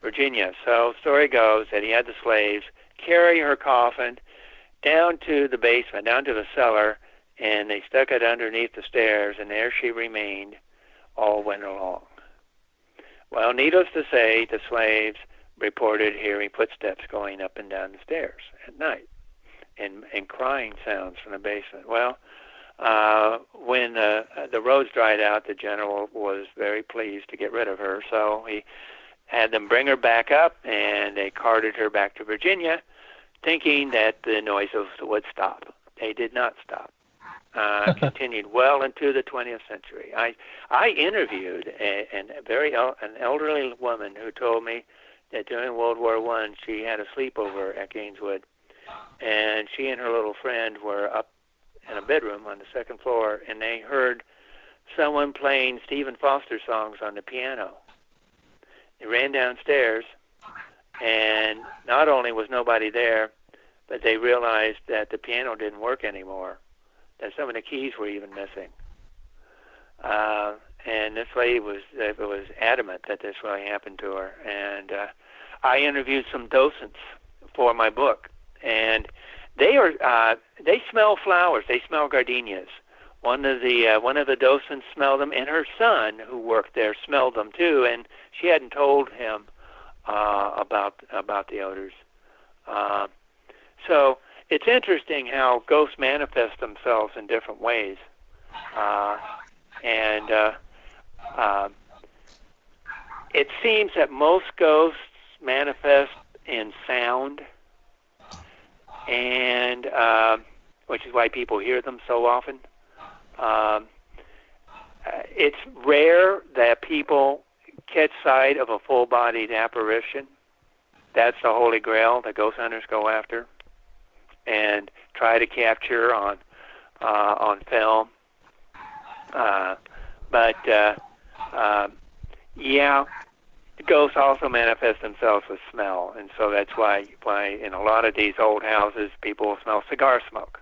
Virginia. So story goes that he had the slaves carry her coffin down to the basement, down to the cellar, and they stuck it underneath the stairs, and there she remained all winter long. Well, needless to say, the slaves reported hearing footsteps going up and down the stairs at night, and crying sounds from the basement. Well, when the roads dried out, the general was very pleased to get rid of her, so he had them bring her back up, and they carted her back to Virginia, thinking that the noises would stop. They did not stop. Continued well into the 20th century. I interviewed an elderly woman who told me that during World War I she had a sleepover at Gaineswood, and she and her little friend were up in a bedroom on the second floor, and they heard someone playing Stephen Foster songs on the piano. They ran downstairs, and not only was nobody there, but they realized that the piano didn't work anymore, that some of the keys were even missing. And this lady was adamant that this really happened to her. And I interviewed some docents for my book, and they smell flowers. They smell gardenias. One of the docents smelled them, and her son, who worked there, smelled them too. And she hadn't told him about the odors. So it's interesting how ghosts manifest themselves in different ways. It seems that most ghosts manifest in sound, and which is why people hear them so often. It's rare that people catch sight of a full-bodied apparition. That's the holy grail that ghost hunters go after and try to capture on film. Yeah, ghosts also manifest themselves with smell, and so that's why in a lot of these old houses people will smell cigar smoke.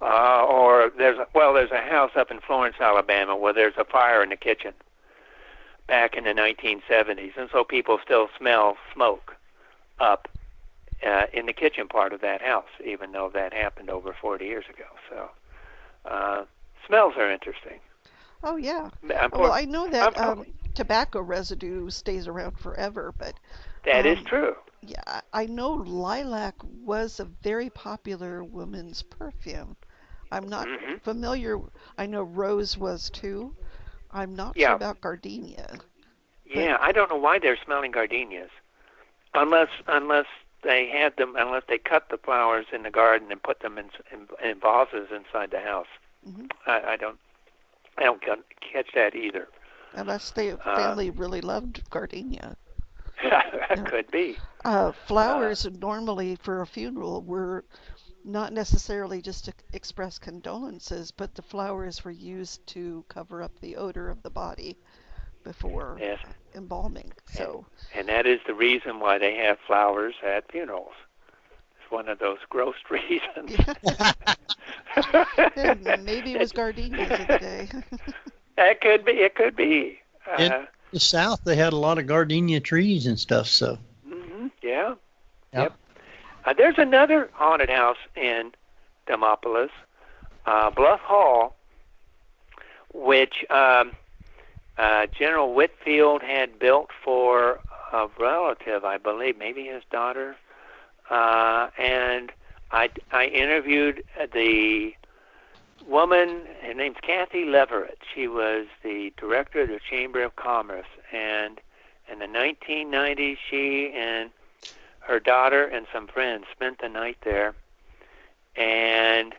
Or there's a house up in Florence, Alabama, where there's a fire in the kitchen back in the 1970s, and so people still smell smoke up in the kitchen part of that house, even though that happened over 40 years ago. So smells are interesting. Oh, yeah. Well, I know that tobacco residue stays around forever, but... That is true. Yeah, I know lilac was a very popular women's perfume. I'm not familiar. I know rose was too. I'm not sure about gardenia. Yeah, I don't know why they're smelling gardenias. Unless they had them, unless they cut the flowers in the garden and put them in vases inside the house. Mm-hmm. I don't catch that either. Unless the family really loved gardenia. Could be. Flowers normally for a funeral were not necessarily just to express condolences, but the flowers were used to cover up the odor of the body before embalming. So, and that is the reason why they have flowers at funerals. It's one of those gross reasons. Maybe it was gardenias of the day. It could be. In the South, they had a lot of gardenia trees and stuff. So. Mm-hmm. Yeah. Yep. There's another haunted house in Demopolis, Bluff Hall, which General Whitfield had built for a relative, I believe, maybe his daughter. And I interviewed the woman. Her name's Kathy Leverett. She was the director of the Chamber of Commerce, and in the 1990s, she and her daughter and some friends spent the night there, and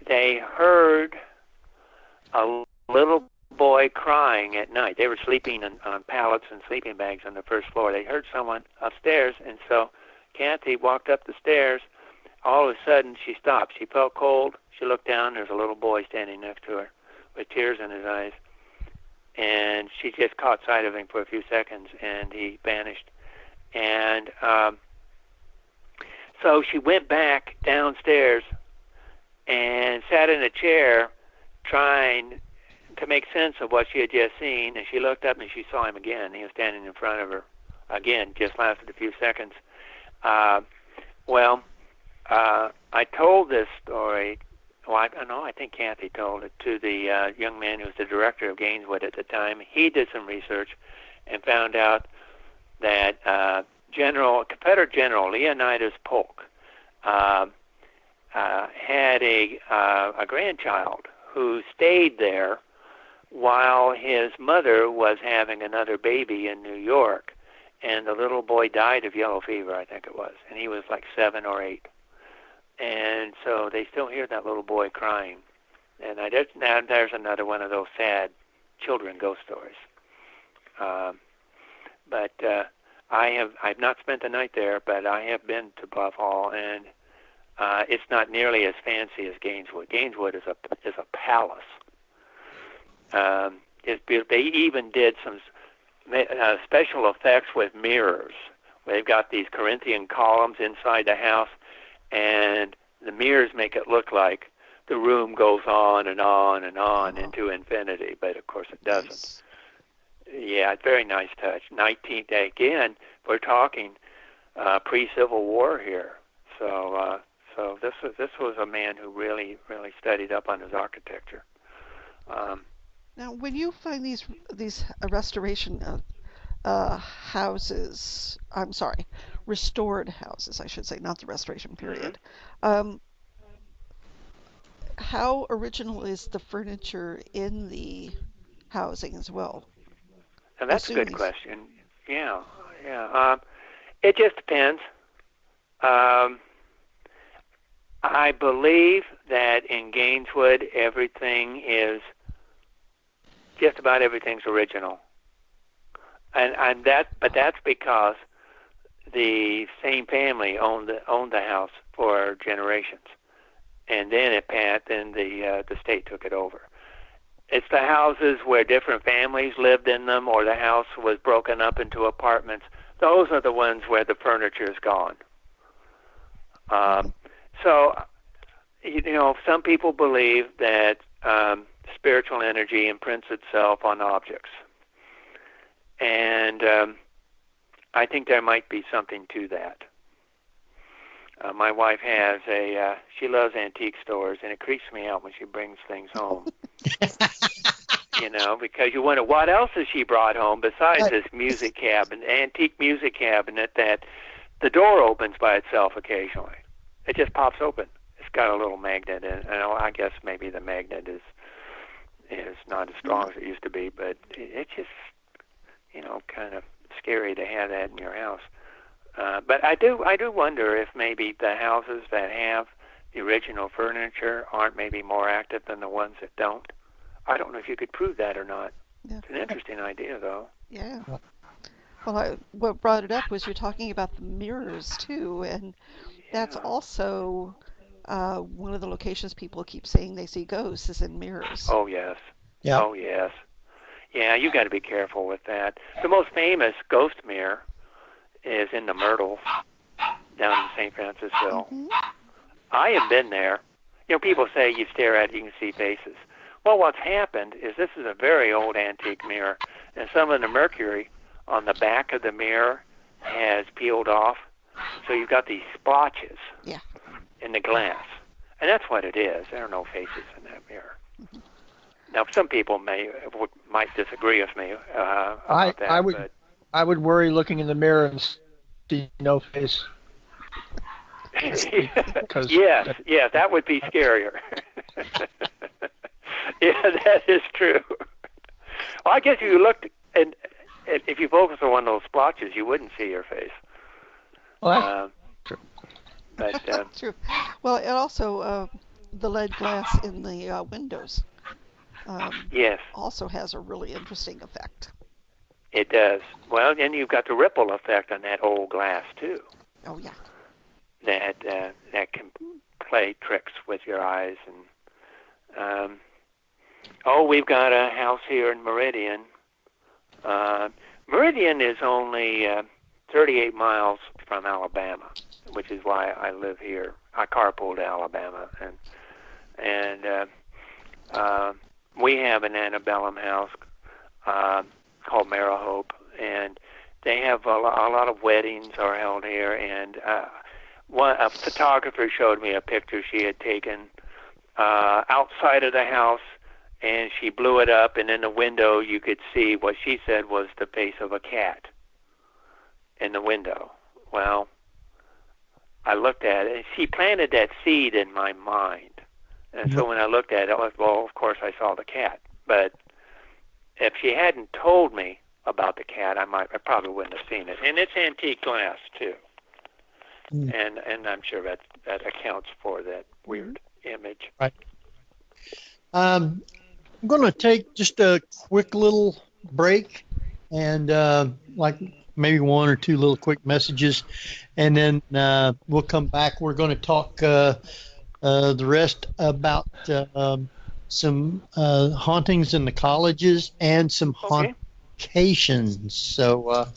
they heard a little boy crying at night. They were sleeping on pallets and sleeping bags on the first floor. They heard someone upstairs, and so Kathy walked up the stairs. All of a sudden, she stopped. She felt cold. She looked down. There's a little boy standing next to her with tears in his eyes, and she just caught sight of him for a few seconds, and he vanished. And so she went back downstairs and sat in a chair trying to make sense of what she had just seen, and she looked up and she saw him again. He was standing in front of her. Again, just lasted a few seconds. I told this story, I think Kathy told it, to the young man who was the director of Gaineswood at the time. He did some research and found out that Confederate General Leonidas Polk had a grandchild who stayed there while his mother was having another baby in New York, and the little boy died of yellow fever, I think it was, and he was like 7 or 8. And so they still hear that little boy crying. And there's another one of those sad children ghost stories. I've not spent the night there, but I have been to Bluff Hall, and it's not nearly as fancy as Gaineswood. Gaineswood is a palace. They even did some special effects with mirrors. They've got these Corinthian columns inside the house, and the mirrors make it look like the room goes on and on and on into infinity, but of course it doesn't. Nice. Yeah, it's a very nice touch. 19th, again, we're talking pre-Civil War here. So this was a man who really studied up on his architecture. Now, when you find these restoration houses, I'm sorry, restored houses, I should say, not the restoration period. How original is the furniture in the housing as well? Now that's a good question. Yeah. It just depends. I believe that in Gaineswood, just about everything's original, but that's because the same family owned the house for generations, and then the state took it over. It's the houses where different families lived in them, or the house was broken up into apartments. Those are the ones where the furniture is gone. So, some people believe that spiritual energy imprints itself on objects. And I think there might be something to that. My wife has she loves antique stores, and it creeps me out when she brings things home. Because you wonder, what else has she brought home besides this antique music cabinet that the door opens by itself occasionally. It just pops open. It's got a little magnet in it. I guess maybe the magnet is not as strong as it used to be, but it's just, kind of scary to have that in your house. But I do wonder if maybe the houses that have the original furniture aren't maybe more active than the ones that don't. I don't know if you could prove that or not. Yeah. It's an interesting idea, though. Yeah. Well, what brought it up was you're talking about the mirrors, too, and that's also one of the locations people keep saying they see ghosts is in mirrors. Oh, yes. Yeah. Oh, yes. Yeah, you got to be careful with that. The most famous ghost mirror is in the Myrtles down in St. Francisville. Mm-hmm. I have been there. People say you stare at it, you can see faces. Well, what's happened is this is a very old antique mirror, and some of the mercury on the back of the mirror has peeled off, so you've got these splotches in the glass. And that's what it is. There are no faces in that mirror. Mm-hmm. Now, some people might disagree with me about that. I would worry looking in the mirror and see no face. Yes, that would be scarier. Yeah, that is true. Well, I guess if you looked, and if you focus on one of those splotches, you wouldn't see your face. Well, that's true. But, that's true. Well, and also the lead glass in the windows also has a really interesting effect. It does. Well, then you've got the ripple effect on that old glass, too. Oh, yeah. That can play tricks with your eyes. And we've got a house here in Meridian. Meridian is only 38 miles from Alabama, which is why I live here. I carpool to Alabama, and we have an antebellum house called Marihope, and they have a lot of weddings are held here. And a photographer showed me a picture she had taken outside of the house, and she blew it up, and in the window you could see what she said was the face of a cat in the window. Well, I looked at it, and she planted that seed in my mind. And so when I looked at it, well, of course I saw the cat. But if she hadn't told me about the cat, I probably wouldn't have seen it. And it's antique glass, too. And I'm sure that accounts for that weird image. Right. I'm going to take just a quick little break, and like maybe one or two little quick messages, and then we'll come back. We're going to talk the rest about some hauntings in the colleges and some hauntications. So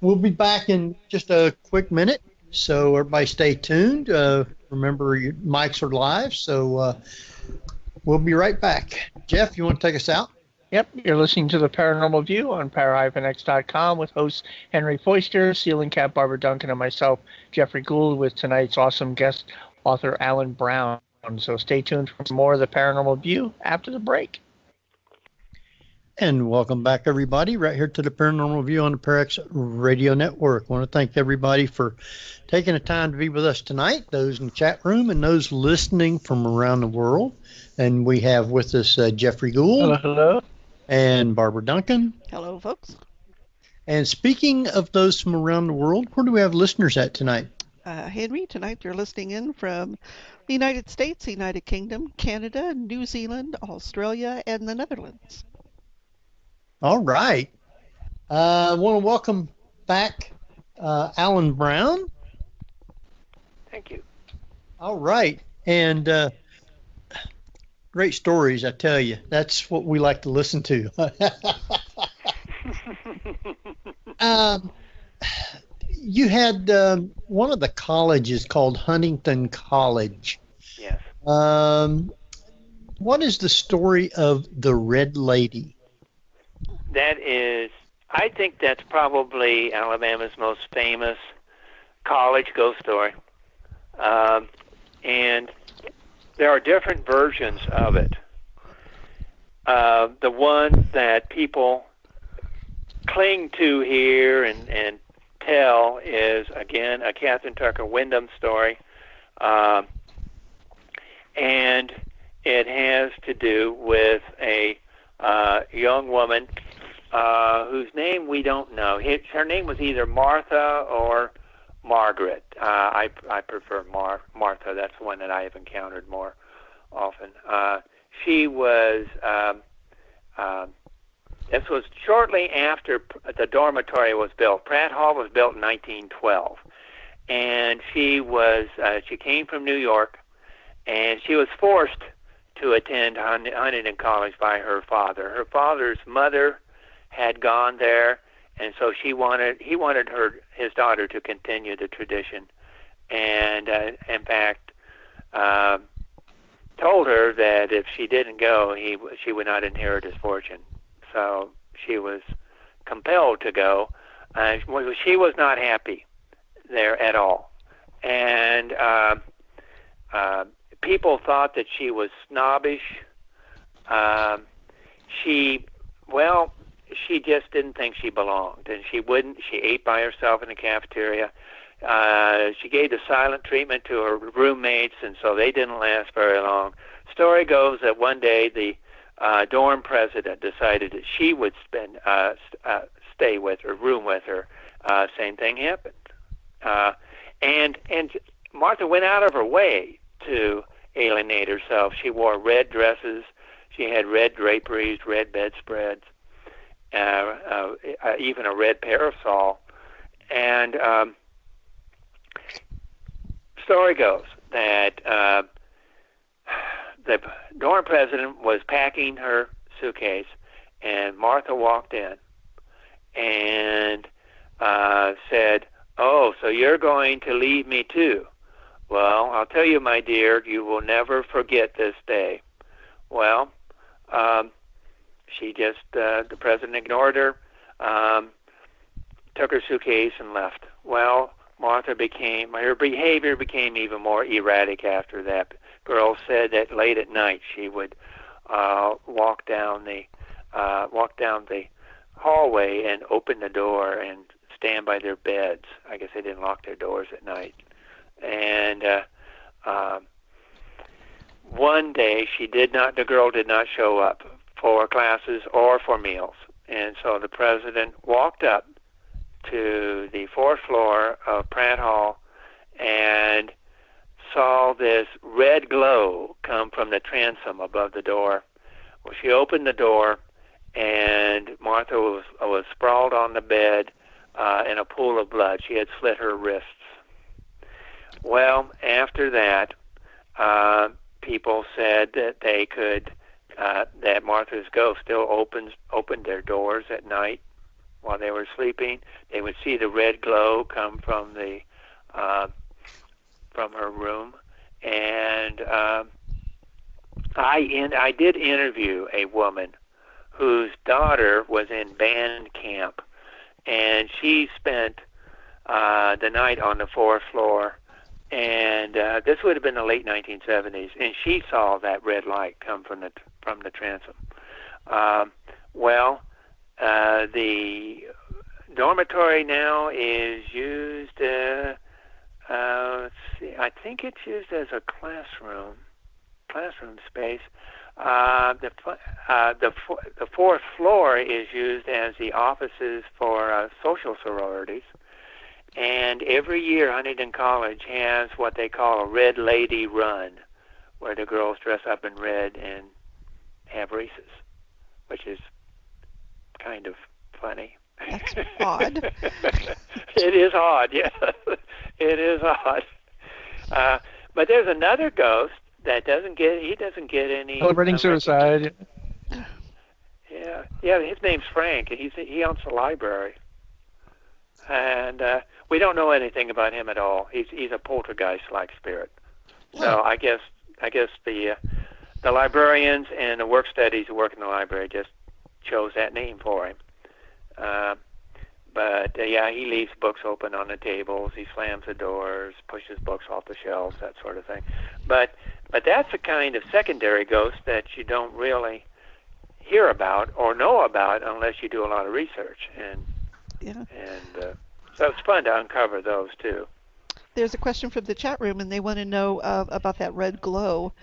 we'll be back in just a quick minute. So everybody stay tuned. Remember, your mics are live. So we'll be right back. Jeff, you want to take us out? Yep, you're listening to the Paranormal View on para-x.com with hosts Henry Foister, Ceiling Cat Barbara Duncan, and myself, Jeffrey Gould, with tonight's awesome guest, author Alan Brown. So stay tuned for more of the Paranormal View after the break. And welcome back, everybody, right here to the Paranormal View on the Parax Radio Network. I want to thank everybody for taking the time to be with us tonight, those in the chat room and those listening from around the world. And we have with us Jeffrey Gould. Hello. And Barbara Duncan. Hello, folks. And speaking of those from around the world, where do we have listeners at tonight? Henry, tonight you're listening in from the United States, the United Kingdom, Canada, New Zealand, Australia, and the Netherlands. All right. I want to welcome back Alan Brown. Thank you. All right. And great stories, I tell you. That's what we like to listen to. You had one of the colleges called Huntington College. Yes. What is the story of the Red Lady? That is, I think that's probably Alabama's most famous college ghost story. And there are different versions of it. The one that people cling to here and tell is, again, a Catherine Tucker Wyndham story. And it has to do with a young woman whose name we don't know. Her name was either Martha or Margaret. I prefer Martha. That's the one that I have encountered more often. She was, this was shortly after the dormitory was built. Pratt Hall was built in 1912. And she came from New York, and she was forced to attend Huntington College by her father. Her father's mother had gone there, and so he wanted his daughter to continue the tradition, and in fact told her that if she didn't go, she would not inherit his fortune. So she was compelled to go. She was not happy there at all, and people thought that she was snobbish. She just didn't think she belonged, and she ate by herself in the cafeteria. She gave the silent treatment to her roommates, and so they didn't last very long. Story goes that one day the dorm president decided that she would stay with her, room with her. Same thing happened. And Martha went out of her way to alienate herself. She wore red dresses. She had red draperies, red bedspreads, even a red parasol. And story goes that the dorm president was packing her suitcase, and Martha walked in and said, "Oh, so you're going to leave me too? Well, I'll tell you, my dear, you will never forget this day." Well, the president ignored her, took her suitcase and left. Well, her behavior became even more erratic after that. Girls said that late at night she would walk down the hallway and open the door and stand by their beds. I guess they didn't lock their doors at night. And one day the girl did not show up for classes or for meals. And so the president walked up to the fourth floor of Pratt Hall and saw this red glow come from the transom above the door. Well, she opened the door, and Martha was sprawled on the bed, in a pool of blood. She had slit her wrists. Well, after that, people said that they could, that Martha's ghost still opened their doors at night while they were sleeping. They would see the red glow come from her room, and I did interview a woman whose daughter was in band camp, and she spent the night on the fourth floor, and this would have been the late 1970s, and she saw that red light come from the transom. The dormitory now is used. Let's see. I think it's used as a classroom space. The fourth floor is used as the offices for social sororities. And every year, Huntington College has what they call a Red Lady Run, where the girls dress up in red and have races, which is kind of funny. That's odd. It is odd, yes. It is odd. But there's another ghost that doesn't get any... Celebrating suicide. Yeah, his name's Frank. He owns the library. And we don't know anything about him at all. He's a poltergeist-like spirit. So I guess the librarians and the work studies who work in the library just chose that name for him. But he leaves books open on the tables. He slams the doors, pushes books off the shelves, that sort of thing. But that's a kind of secondary ghost that you don't really hear about or know about unless you do a lot of research. So it's fun to uncover those too. There's a question from the chat room, and they want to know about that red glow,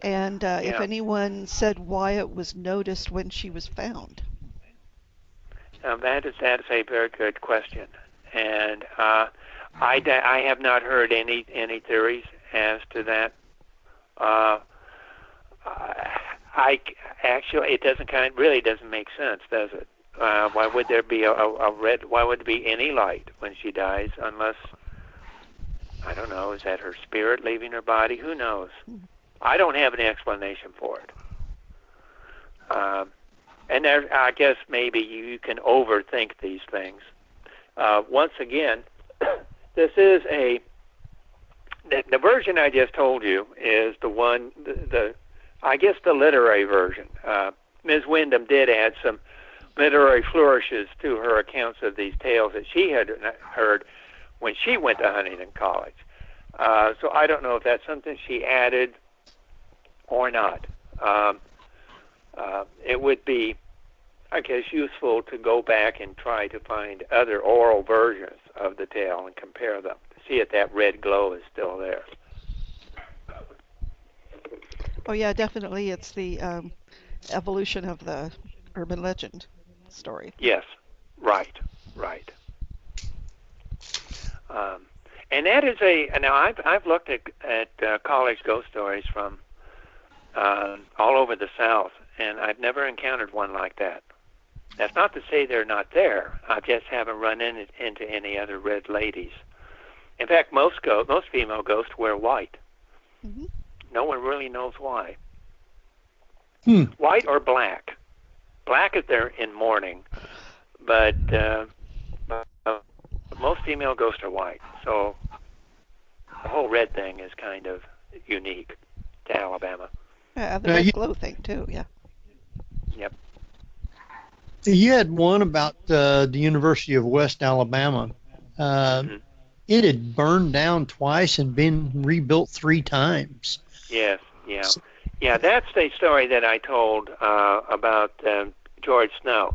and if anyone said why it was noticed when she was found. That is a very good question, and I have not heard any theories as to that. It really doesn't make sense, does it? Why would there be a red? Why would there be any light when she dies? Unless, I don't know, is that her spirit leaving her body? Who knows? I don't have any explanation for it. And I guess maybe you can overthink these things. Once again, this is the version I just told you is the one, I guess the literary version. Ms. Wyndham did add some literary flourishes to her accounts of these tales that she had heard when she went to Huntington College. So I don't know if that's something she added or not. It would be, I guess, useful to go back and try to find other oral versions of the tale and compare them to see if that red glow is still there. Oh yeah, definitely. It's the evolution of the urban legend story. Yes, right. And that is now I've looked at college ghost stories from all over the South, and I've never encountered one like that. That's not to say they're not there. I just haven't run into any other red ladies. In fact, most female ghosts wear white. Mm-hmm. No one really knows why. White or black. Black is there in mourning, but most female ghosts are white. So the whole red thing is kind of unique to Alabama. The red glow thing too, yeah. Yep. You had one about the University of West Alabama. It had burned down twice and been rebuilt 3 times. Yes, yeah. That's the story that I told about George Snow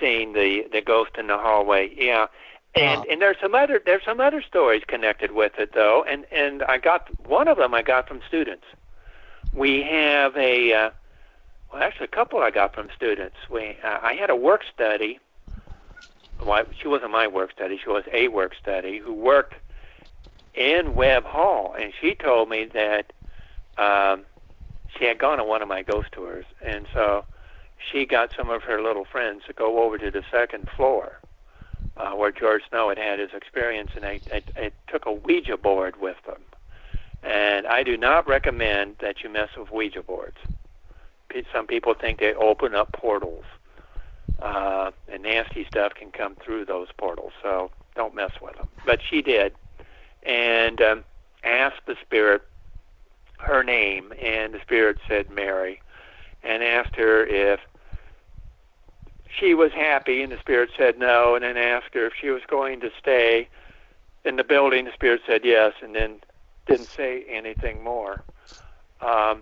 seeing the ghost in the hallway. Yeah, and there's some other stories connected with it though, and I got one of them from students. We have actually a couple I got from students. I had a work study. Well, she wasn't my work study. She was a work study who worked in Webb Hall, and she told me that she had gone on one of my ghost tours, and so she got some of her little friends to go over to the second floor where George Snow had his experience, and I took a Ouija board with them. And I do not recommend that you mess with Ouija boards. Some people think they open up portals, and nasty stuff can come through those portals, so don't mess with them. But she did, and asked the spirit her name, and the spirit said Mary, and asked her if she was happy, and the spirit said no, and then asked her if she was going to stay in the building. The spirit said yes, and then didn't say anything more. I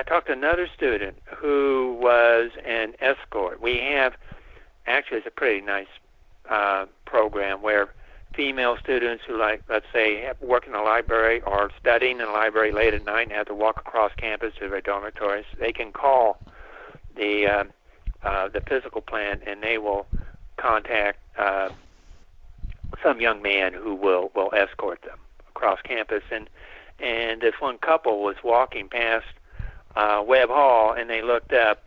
talked to another student who was an escort. We have, actually it's a pretty nice program where female students who, like, let's say, work in a library or studying in a library late at night and have to walk across campus to their dormitories, they can call the physical plant, and they will contact some young man who will escort them across campus. And this one couple was walking past Webb Hall, and they looked up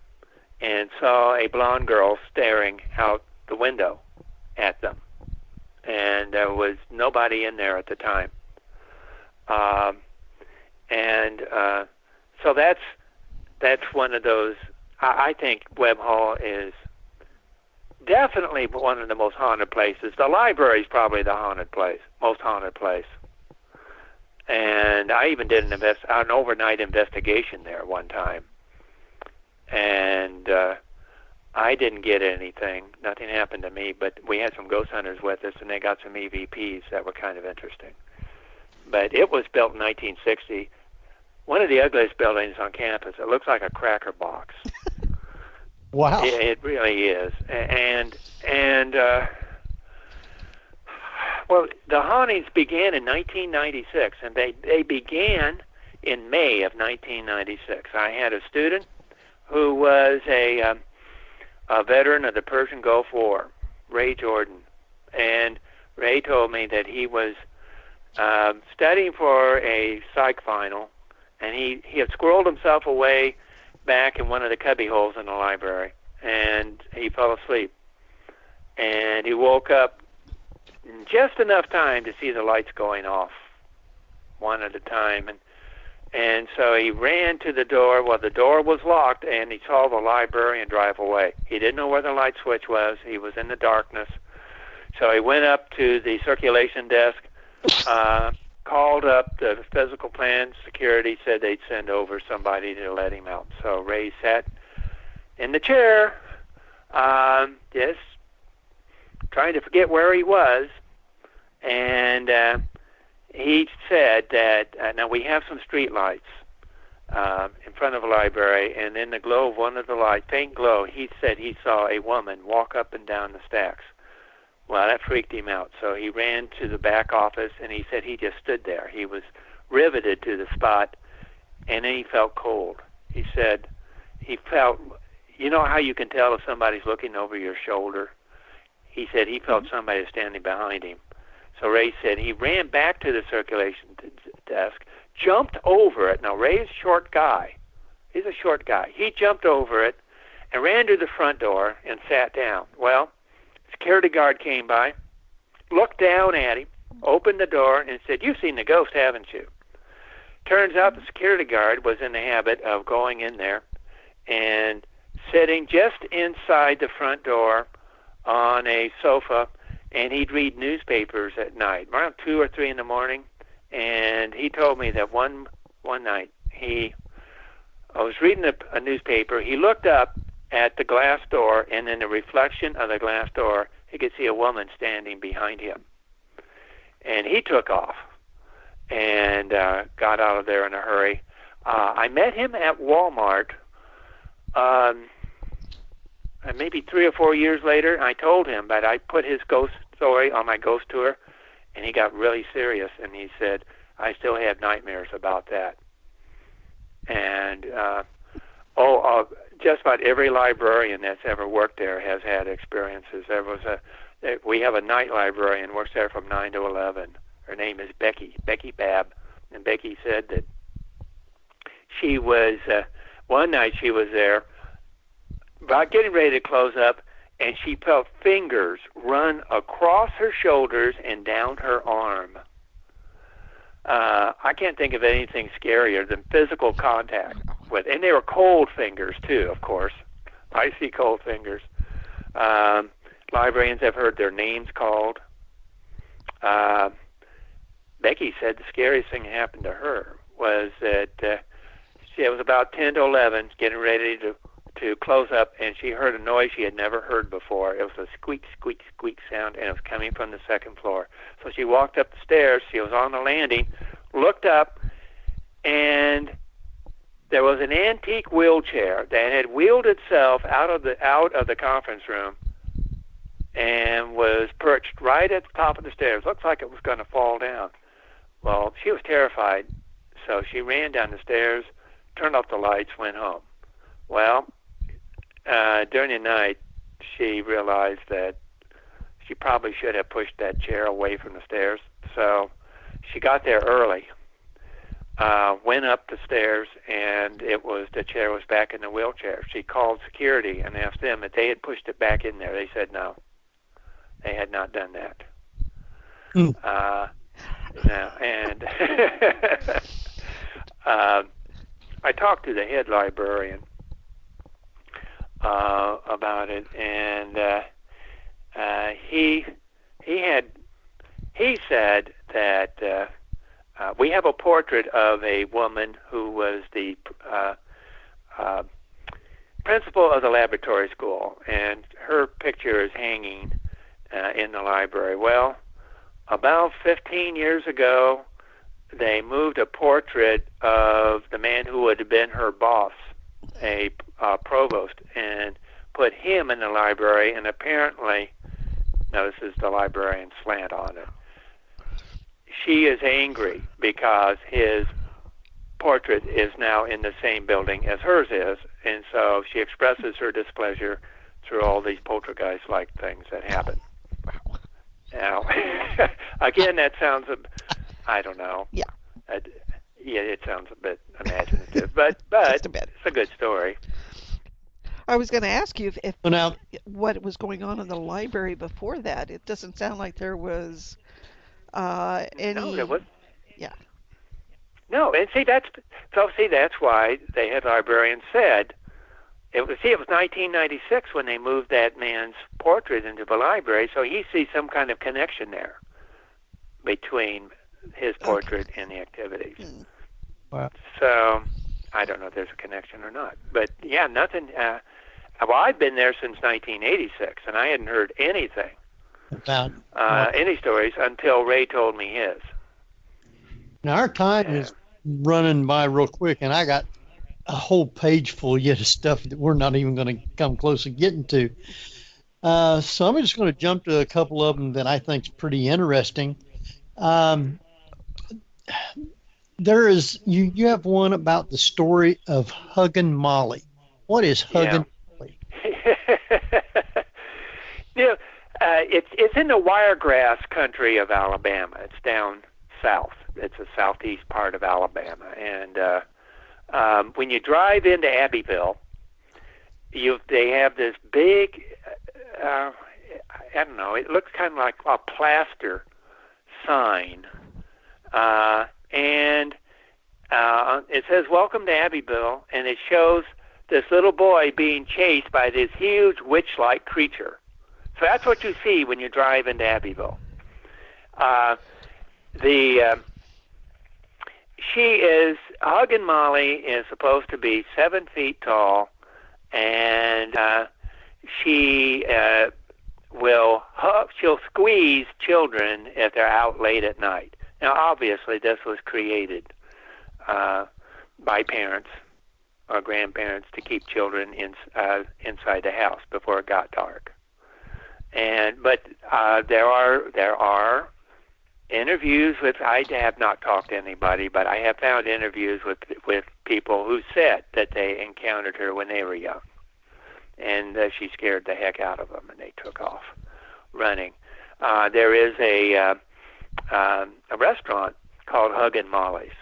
and saw a blonde girl staring out the window at them. And there was nobody in there at the time. So that's one of those. I think Webb Hall is definitely one of the most haunted places. The library is probably the most haunted place. And I even did an overnight investigation there one time. And I didn't get anything. Nothing happened to me, but we had some ghost hunters with us, and they got some EVPs that were kind of interesting. But it was built in 1960. One of the ugliest buildings on campus. It looks like a cracker box. Wow. It really is. Well, the hauntings began in 1996, and they began in May of 1996. I had a student who was a veteran of the Persian Gulf War, Ray Jordan. And Ray told me that he was studying for a psych final, and he had squirreled himself away back in one of the cubby holes in the library, and he fell asleep. And he woke up just enough time to see the lights going off one at a time. And so he ran to the door. Well, the door was locked, and he saw the librarian drive away. He didn't know where the light switch was. He was in the darkness. So he went up to the circulation desk, called up the physical plant security, said they'd send over somebody to let him out. So Ray sat in the chair, just trying to forget where he was, and he said that, now we have some street lights in front of the library, and in the glow of one of the lights, faint glow, he said he saw a woman walk up and down the stacks. Well, that freaked him out, so he ran to the back office, and he said he just stood there. He was riveted to the spot, and then he felt cold. He said he felt, you know how you can tell if somebody's looking over your shoulder? He said he felt somebody standing behind him. So Ray said he ran back to the circulation desk, jumped over it. Now, Ray's a short guy. He's a short guy. He jumped over it and ran to the front door and sat down. Well, security guard came by, looked down at him, opened the door, and said, "You've seen the ghost, haven't you?" Turns out the security guard was in the habit of going in there and sitting just inside the front door on a sofa, and he'd read newspapers at night, around 2 or 3 in the morning. And he told me that one night I was reading a newspaper. He looked up at the glass door, and in the reflection of the glass door, he could see a woman standing behind him. And he took off and got out of there in a hurry. I met him at Walmart maybe 3 or 4 years later. I told him that I put his ghost story on my ghost tour, and he got really serious, and he said, "I still have nightmares about that." And just about every librarian that's ever worked there has had experiences. We have a night librarian, works there from 9 to 11. Her name is Becky Babb, and Becky said that she was, one night she was there, about getting ready to close up, and she felt fingers run across her shoulders and down her arm. I can't think of anything scarier than physical contact with, and they were cold fingers too, of course, icy cold fingers. Librarians have heard their names called. Becky said the scariest thing that happened to her was that it was about 10 to 11, getting ready to close up, and she heard a noise she had never heard before. It was a squeak, squeak, squeak sound, and it was coming from the second floor. So she walked up the stairs. She was on the landing, looked up, and there was an antique wheelchair that had wheeled itself out of the conference room and was perched right at the top of the stairs. Looked like it was going to fall down. Well, she was terrified, so she ran down the stairs, turned off the lights, went home. Well, during the night, she realized that she probably should have pushed that chair away from the stairs. So she got there early, went up the stairs, and the chair was back in the wheelchair. She called security and asked them if they had pushed it back in there. They said no. They had not done that. No, and I talked to the head librarian about it, and he said that we have a portrait of a woman who was the principal of the laboratory school, and her picture is hanging in the library. Well, about 15 years ago, they moved a portrait of the man who would have been her boss, a provost, and put him in the library, and apparently, now this is the librarian's slant on it, she is angry because his portrait is now in the same building as hers is, and so she expresses her displeasure through all these poltergeist-like things that happen. Now, again, that sounds, I don't know. Yeah. Yeah, it sounds a bit imaginative, but it's a good story. I was going to ask you if what was going on in the library before that. It doesn't sound like there was any. No, there was. Yeah. No, and that's why the head librarian said it was 1996 when they moved that man's portrait into the library, so he sees some kind of connection there between his portrait and the activities. Wow. So I don't know if there's a connection or not, but yeah, nothing. Well, I've been there since 1986, and I hadn't heard anything about any stories until Ray told me his. Now our time is running by real quick, and I got a whole page full yet of stuff that we're not even going to come close to getting to. So I'm just going to jump to a couple of them that I think is pretty interesting. There is you have one about the story of Huggin' Molly. What is Huggin' Molly? It's in the wiregrass country of Alabama. It's down south. It's a southeast part of Alabama, and when you drive into Abbeville, they have this big, I don't know, it looks kind of like a plaster sign, and it says, "Welcome to Abbeville," and it shows this little boy being chased by this huge witch-like creature. So that's what you see when you drive into Abbeville. Huggin' Molly is supposed to be 7 feet tall, and she'll squeeze children if they're out late at night. Now, obviously, this was created by parents or grandparents to keep children inside the house before it got dark. But there are interviews with. I have not talked to anybody, but I have found interviews with people who said that they encountered her when they were young, and she scared the heck out of them, and they took off running. There is a restaurant called Huggin' Molly's,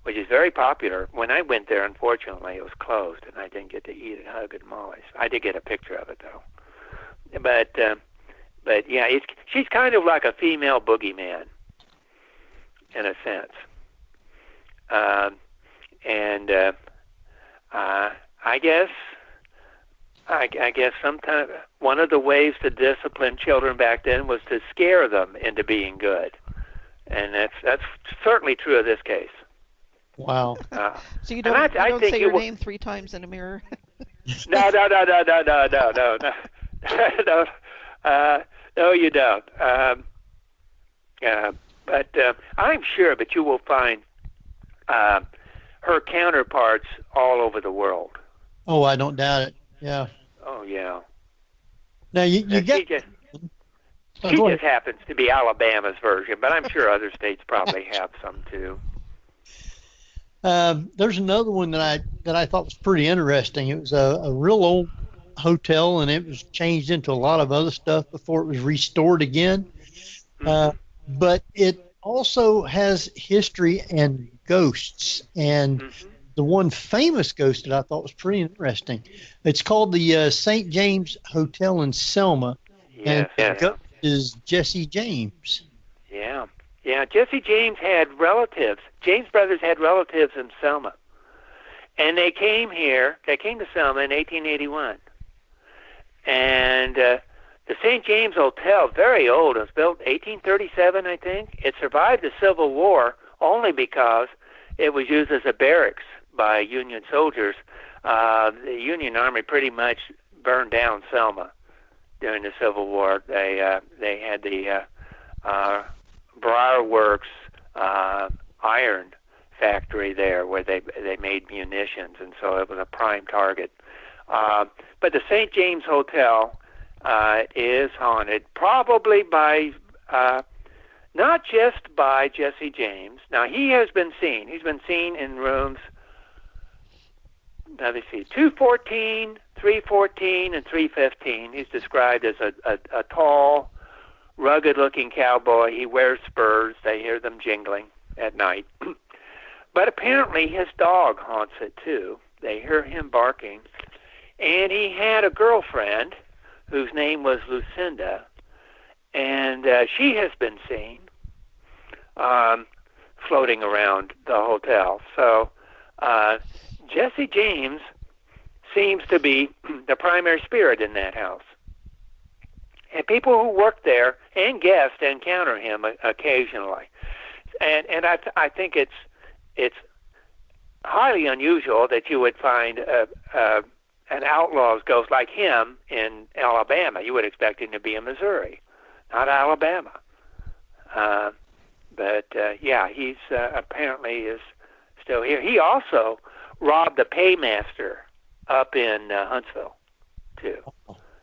which is very popular. When I went there, unfortunately, it was closed, and I didn't get to eat at Huggin' Molly's. I did get a picture of it, though. but yeah, she's kind of like a female boogeyman in a sense. And I guess sometimes one of the ways to discipline children back then was to scare them into being good, and that's certainly true of this case. Wow. So you don't say your name 3 times in a mirror? No, no, you don't. But I'm sure that you will find her counterparts all over the world. Oh, I don't doubt it. Yeah. Oh, yeah. Now you get. She just happens to be Alabama's version, but I'm sure other states probably have some too. There's another one that I thought was pretty interesting. It was a real old hotel, and it was changed into a lot of other stuff before it was restored again. But it also has history and ghosts. And the one famous ghost that I thought was pretty interesting, it's called the St. James Hotel in Selma. Yes, and the ghost is Jesse James. Yeah, Jesse James had relatives. James brothers had relatives in Selma. And they came to Selma in 1881. And the St. James Hotel, very old, it was built in 1837, I think. It survived the Civil War only because it was used as a barracks by Union soldiers. The Union Army pretty much burned down Selma during the Civil War. They had the Briar Works iron factory there where they made munitions, and so it was a prime target. But the St. James Hotel is haunted, probably by not just by Jesse James. Now he has been seen. He's been seen in rooms. Now let's see, 214, 314, and 315. He's described as a tall, rugged-looking cowboy. He wears spurs. They hear them jingling at night. But apparently his dog haunts it too. They hear him barking. And he had a girlfriend whose name was Lucinda, and she has been seen floating around the hotel. So Jesse James seems to be the primary spirit in that house. And people who work there and guests encounter him occasionally. And I think it's highly unusual that you would find an outlaw's ghost like him in Alabama. You would expect him to be in Missouri, not Alabama. But he's apparently is still here. He also robbed a paymaster up in Huntsville, too.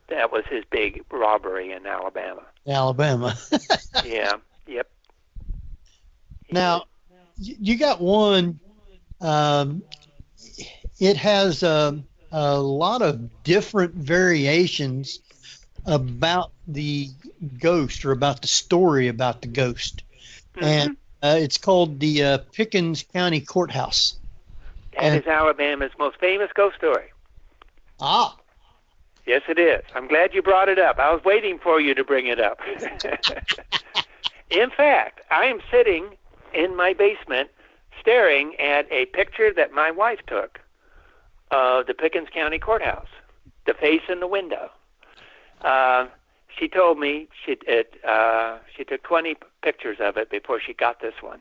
That was his big robbery in Alabama. Yeah. Yep. Now, you got one. It has a lot of different variations about the ghost or about the story about the ghost. And it's called the Pickens County Courthouse. That is Alabama's most famous ghost story. Ah. Yes, it is. I'm glad you brought it up. I was waiting for you to bring it up. In fact, I am sitting in my basement staring at a picture that my wife took of the Pickens County Courthouse, the face in the window. She told me she took 20 pictures of it before she got this one.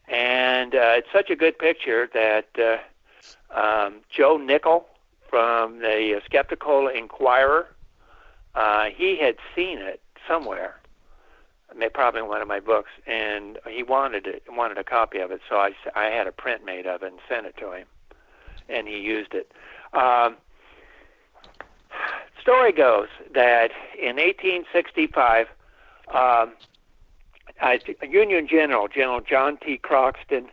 And it's such a good picture that Joe Nickel from the Skeptical Inquirer, he had seen it somewhere, probably in one of my books, and he wanted a copy of it, so I had a print made of it and sent it to him, and he used it. Story goes that in 1865, a Union General John T. Croxton,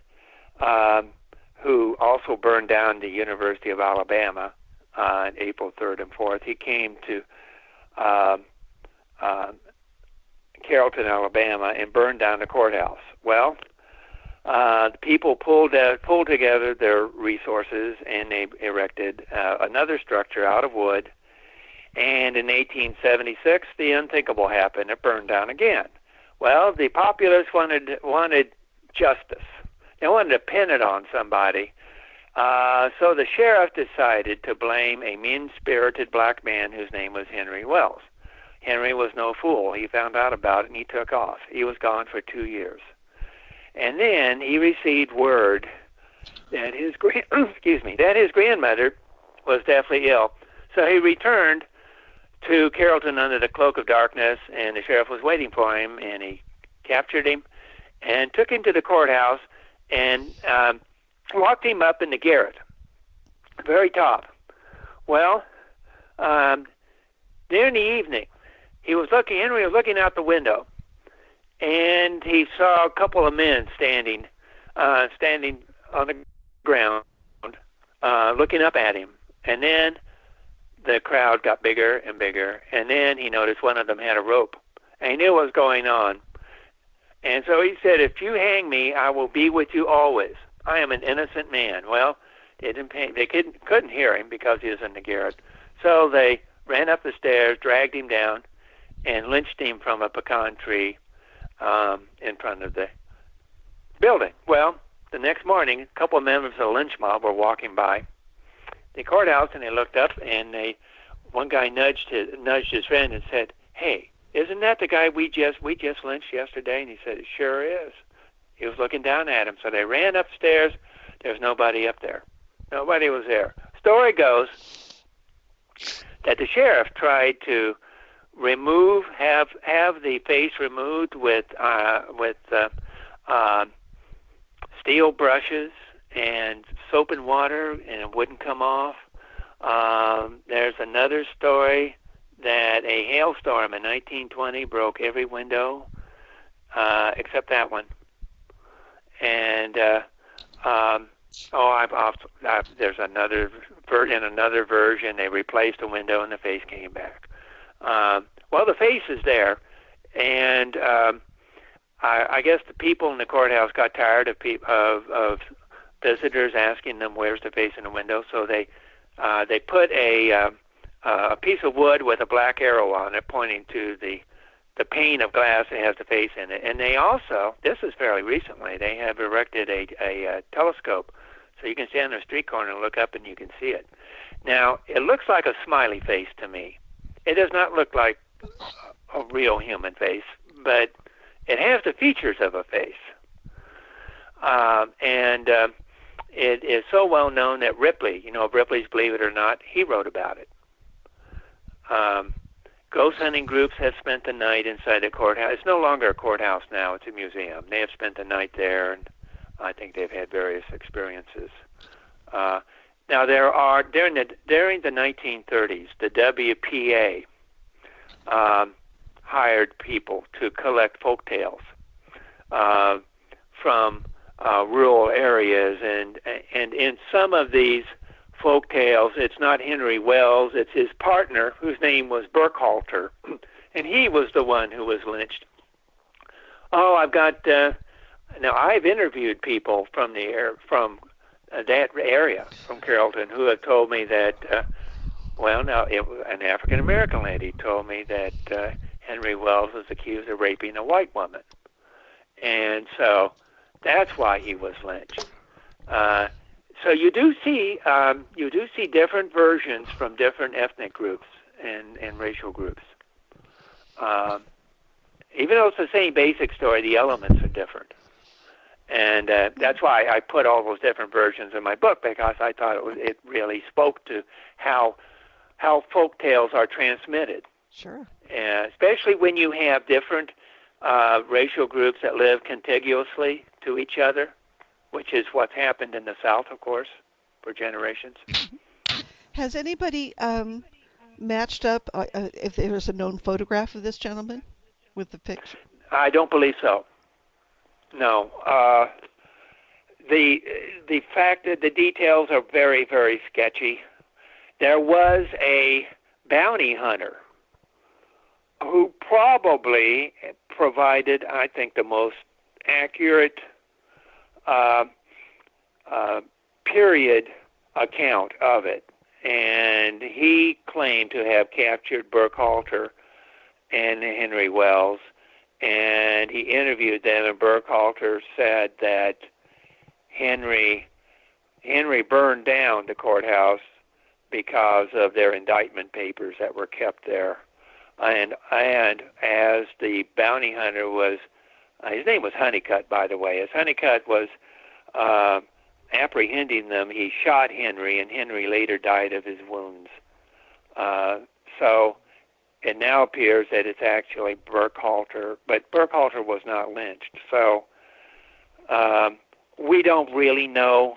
who also burned down the University of Alabama on April 3rd and 4th, he came to Carrollton, Alabama, and burned down the courthouse. Well, the people pulled together their resources, and they erected another structure out of wood, And in 1876, the unthinkable happened. It burned down again. Well, the populace wanted justice. They wanted to pin it on somebody. So the sheriff decided to blame a mean-spirited black man whose name was Henry Wells. Henry was no fool. He found out about it and he took off. He was gone for 2 years. And then he received word that his grandmother was deathly ill. So he returned to Carrollton under the cloak of darkness, and the sheriff was waiting for him, and he captured him and took him to the courthouse and locked him up in the garret, very top. Well, during the evening, Henry was looking out the window, and he saw a couple of men standing on the ground, looking up at him. And then the crowd got bigger and bigger, and then he noticed one of them had a rope, and he knew what was going on. And so he said, "If you hang me, I will be with you always. I am an innocent man." Well, they couldn't hear him because he was in the garret. So they ran up the stairs, dragged him down, and lynched him from a pecan tree in front of the building. Well, the next morning, a couple of members of the lynch mob were walking by the courthouse, and they looked up, and one guy nudged his friend and said, "Hey, isn't that the guy we just lynched yesterday?" And he said, "It sure is." He was looking down at him. So they ran upstairs. There was nobody up there. Nobody was there. Story goes that the sheriff tried to have the face removed with steel brushes and soap and water, and it wouldn't come off. There's another story that a hailstorm in 1920 broke every window except that one. And there's another version. They replaced the window and the face came back. Well, the face is there, and I guess the people in the courthouse got tired of visitors asking them where's the face in the window, so they put a piece of wood with a black arrow on it pointing to the pane of glass that has the face in it. And they also, this is fairly recently, they have erected a telescope so you can stand on a street corner and look up and you can see it. Now, it looks like a smiley face to me. It does not look like a real human face, but it has the features of a face. It is so well known that Ripley's Believe It or Not, he wrote about it. Ghost hunting groups have spent the night inside the courthouse. It's no longer a courthouse now, it's a museum. They have spent the night there, and I think they've had various experiences. Now there are, during the 1930s, the WPA hired people to collect folk tales from rural areas, and in some of these folk tales, it's not Henry Wells, it's his partner, whose name was Burkhalter, and he was the one who was lynched. Oh, now I've interviewed people from that area, from Carrollton, who have told me that, an African-American lady told me that Henry Wells was accused of raping a white woman. And so that's why he was lynched. So you do see different versions from different ethnic groups and racial groups. Even though it's the same basic story, the elements are different. And that's why I put all those different versions in my book, because I thought it really spoke to how folk tales are transmitted. Sure. Especially when you have different racial groups that live contiguously to each other, which is what's happened in the South, of course, for generations. Has anybody matched up if there was a known photograph of this gentleman with the picture? I don't believe so. No. The fact that the details are very, very sketchy. There was a bounty hunter who probably provided, I think, the most accurate period account of it. and he claimed to have captured Burkhalter and Henry Wells, and he interviewed them, and Burkhalter said that Henry burned down the courthouse because of their indictment papers that were kept there. And as the bounty hunter was, his name was Honeycutt, by the way. As Honeycutt was apprehending them, he shot Henry, and Henry later died of his wounds. So it now appears that it's actually Burkhalter, but Burkhalter was not lynched. So we don't really know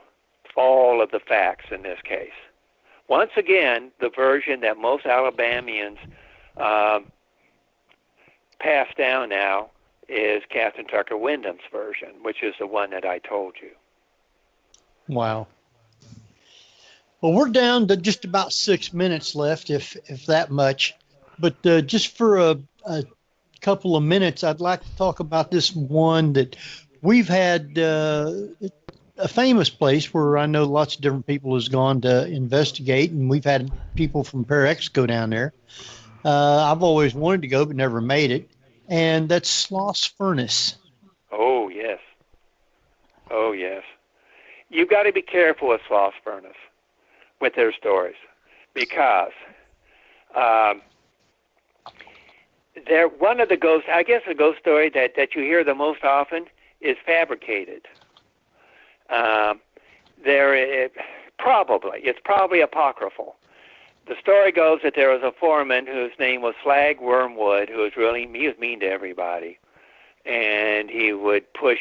all of the facts in this case. Once again, the version that most Alabamians pass down now is Captain Tucker Wyndham's version, which is the one that I told you. Wow. Well, we're down to just about 6 minutes left, if that much. But just for a couple of minutes, I'd like to talk about this one that we've had a famous place where I know lots of different people has gone to investigate, and we've had people from Parax go down there. I've always wanted to go but never made it, and that's Sloss Furnace. Oh, yes. Oh, yes. You've got to be careful with Sloss Furnace, with their stories, because they're one of the ghosts, I guess the ghost story that you hear the most often is fabricated. It's probably apocryphal. The story goes that there was a foreman whose name was Slag Wormwood, he was mean to everybody, and he would push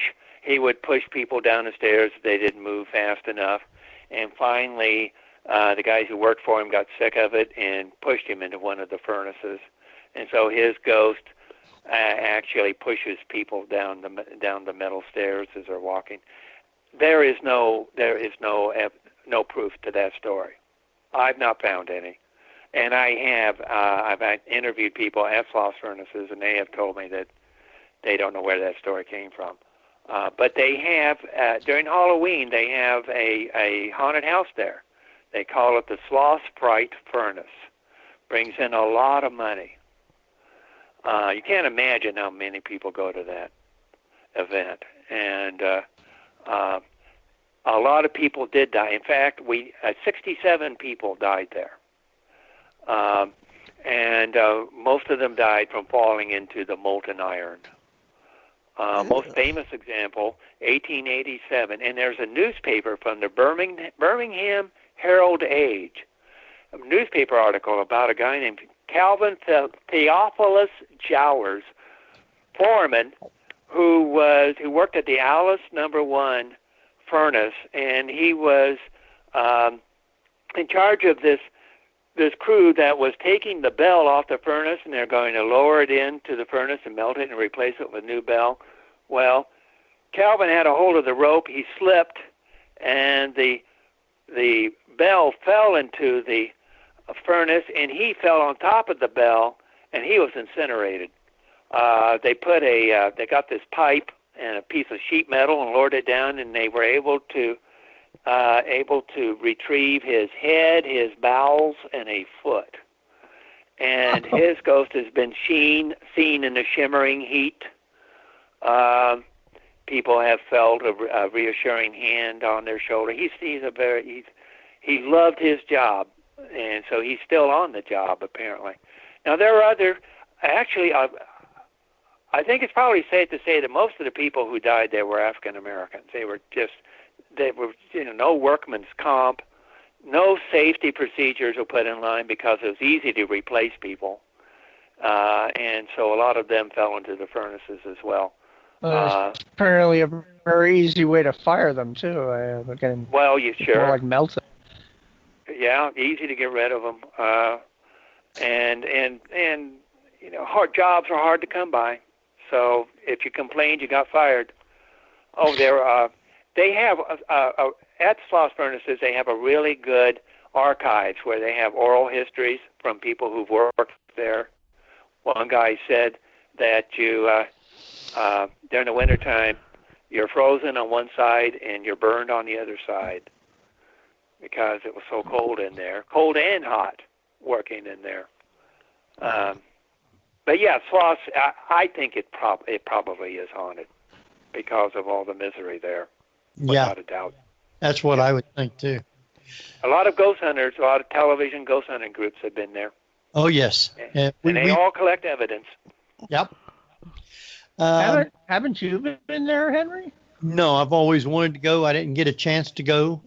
people down the stairs if they didn't move fast enough, and finally the guys who worked for him got sick of it and pushed him into one of the furnaces, and so his ghost actually pushes people down the metal stairs as they're walking. There is no proof to that story. I've not found any, and I've interviewed people at Sloss Furnaces, and they have told me that they don't know where that story came from. But they have during Halloween they have a haunted house there. They call it the Sloss Fright Furnace. Brings in a lot of money. You can't imagine how many people go to that event, and a lot of people did die. In fact, 67 people died there, and most of them died from falling into the molten iron. Most famous example, 1887, and there's a newspaper from the Birmingham Herald Age, a newspaper article about a guy named Calvin Theophilus Jowers, foreman, who worked at the Alice No. 1 furnace, and he was in charge of this crew that was taking the bell off the furnace, and they're going to lower it into the furnace and melt it and replace it with a new bell. Well, Calvin had a hold of the rope. He slipped, and the bell fell into the furnace, and he fell on top of the bell, and he was incinerated. They got this pipe and a piece of sheet metal and lowered it down, and they were able to retrieve his head, his bowels, and a foot. And his ghost has been seen in the shimmering heat. People have felt a reassuring hand on their shoulder. He loved his job, and so he's still on the job apparently. Now there are other. Actually, I think it's probably safe to say that most of the people who died there were African Americans. They were no workman's comp, no safety procedures were put in line because it was easy to replace people, and so a lot of them fell into the furnaces as well. Apparently a very easy way to fire them too. Well, you sure? More like melt them. Yeah, easy to get rid of them, and hard jobs are hard to come by. So if you complained, you got fired. Oh, they have at Sloss Furnaces. They have a really good archives where they have oral histories from people who've worked there. One guy said that during the wintertime, you're frozen on one side and you're burned on the other side. because it was so cold in there, cold and hot, working in there. But yeah, sloths. I think it probably is haunted because of all the misery there, without a doubt. That's what I would think too. A lot of ghost hunters, a lot of television ghost hunting groups have been there. Oh yes, and they all collect evidence. Yep. Haven't you been there, Henry? No, I've always wanted to go. I didn't get a chance to go.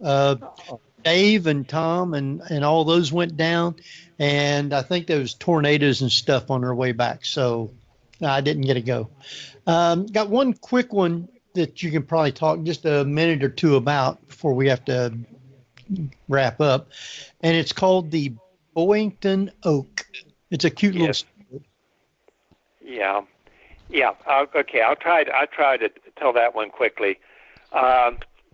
Dave and Tom and all those went down, and I think there was tornadoes and stuff on their way back, so I didn't get to go. Got one quick one that you can probably talk just a minute or two about before we have to wrap up, and it's called the Boyington Oak. It's a cute little story. Yeah. Okay, I'll try to tell that one quickly.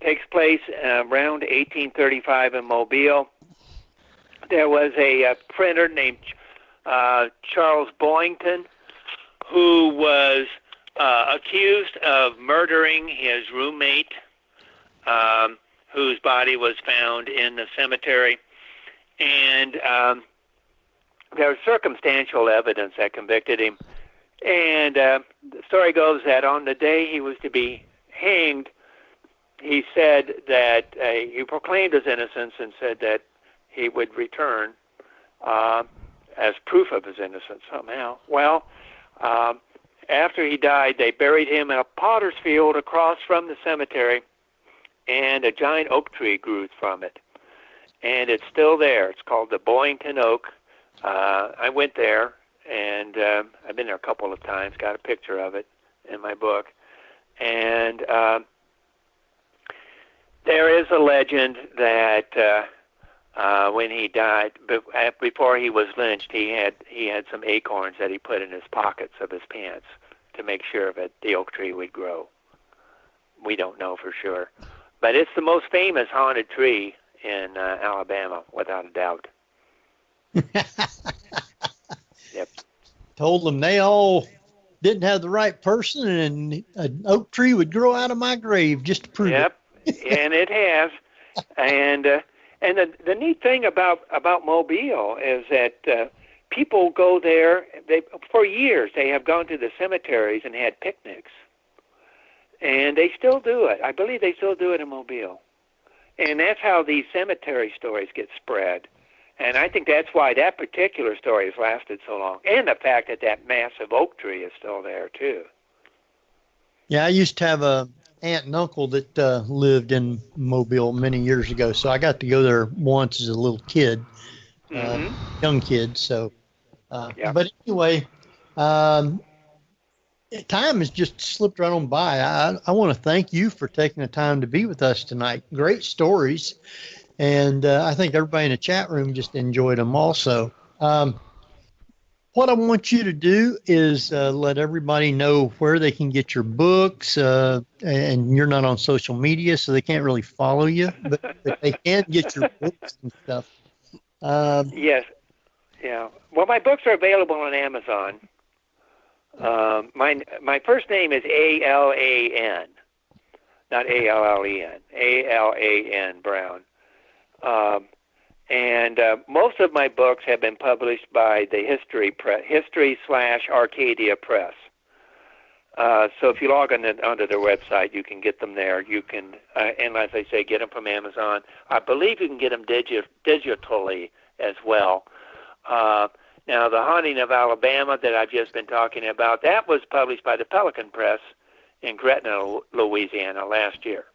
Takes place around 1835 in Mobile. There was a printer named Charles Boyington who was accused of murdering his roommate, whose body was found in the cemetery. And there was circumstantial evidence that convicted him. And the story goes that on the day he was to be hanged, he said that he proclaimed his innocence and said that he would return as proof of his innocence somehow. Well, after he died, they buried him in a potter's field across from the cemetery, and a giant oak tree grew from it. And it's still there. It's called the Boyington Oak. I went there, and I've been there a couple of times, got a picture of it in my book. And there is a legend that when he died, before he was lynched, he had some acorns that he put in his pockets of his pants to make sure that the oak tree would grow. We don't know for sure. But it's the most famous haunted tree in Alabama, without a doubt. Yep. Told them they all didn't have the right person, and an oak tree would grow out of my grave just to prove it. Yep, and it has. And the neat thing about Mobile is that people go there. For years they have gone to the cemeteries and had picnics, and they still do it. I believe they still do it in Mobile, and that's how these cemetery stories get spread. And I think that's why that particular story has lasted so long, and the fact that that massive oak tree is still there too. Yeah, I used to have a aunt and uncle that lived in Mobile many years ago, so I got to go there once as a little kid, young kid. So, but anyway, time has just slipped right on by. I want to thank you for taking the time to be with us tonight. Great stories. And I think everybody in the chat room just enjoyed them also. What I want you to do is let everybody know where they can get your books. And you're not on social media, so they can't really follow you, but they can get your books and stuff. Yes. Yeah. Well, my books are available on Amazon. My first name is A-L-A-N, not A-L-L-E-N, A-L-A-N, Brown. And most of my books have been published by the History/Arcadia Press. So if you log on onto their website, you can get them there. You can, and as I say, get them from Amazon. I believe you can get them digitally as well. Now, The Haunting of Alabama that I've just been talking about, that was published by the Pelican Press in Gretna, Louisiana last year.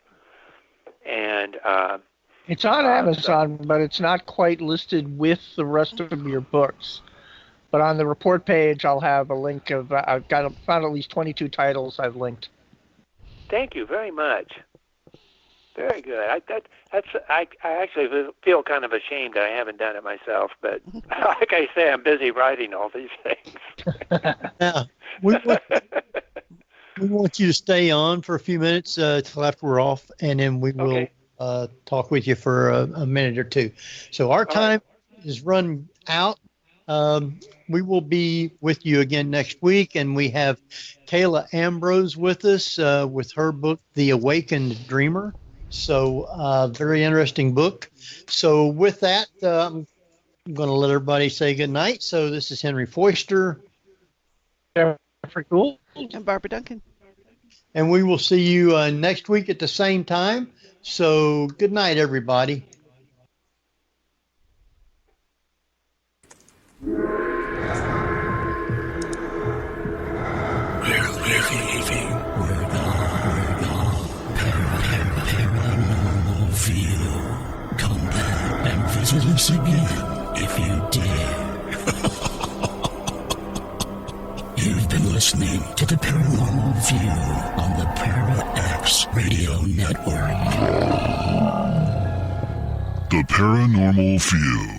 And it's on Amazon, but it's not quite listed with the rest of your books. But on the report page, I'll have a link of. I've found at least 22 titles I've linked. Thank you very much. Very good. I actually feel kind of ashamed that I haven't done it myself, but like I say, I'm busy writing all these things. Now, we want you to stay on for a few minutes till after we're off, and then we will. Okay. Talk with you for a minute or two. So our time is run out. We will be with you again next week, and we have Kayla Ambrose with us with her book, The Awakened Dreamer. So, very interesting book. So, with that, I'm going to let everybody say good night. So, this is Henry Foister. Jeffrey Gould. And Barbara Duncan. And we will see you next week at the same time. So, good night, everybody. Paranormal View. Come back and visit us again if you dare. You've been listening to the Paranormal View on the Para-X Radio Network. The Paranormal View.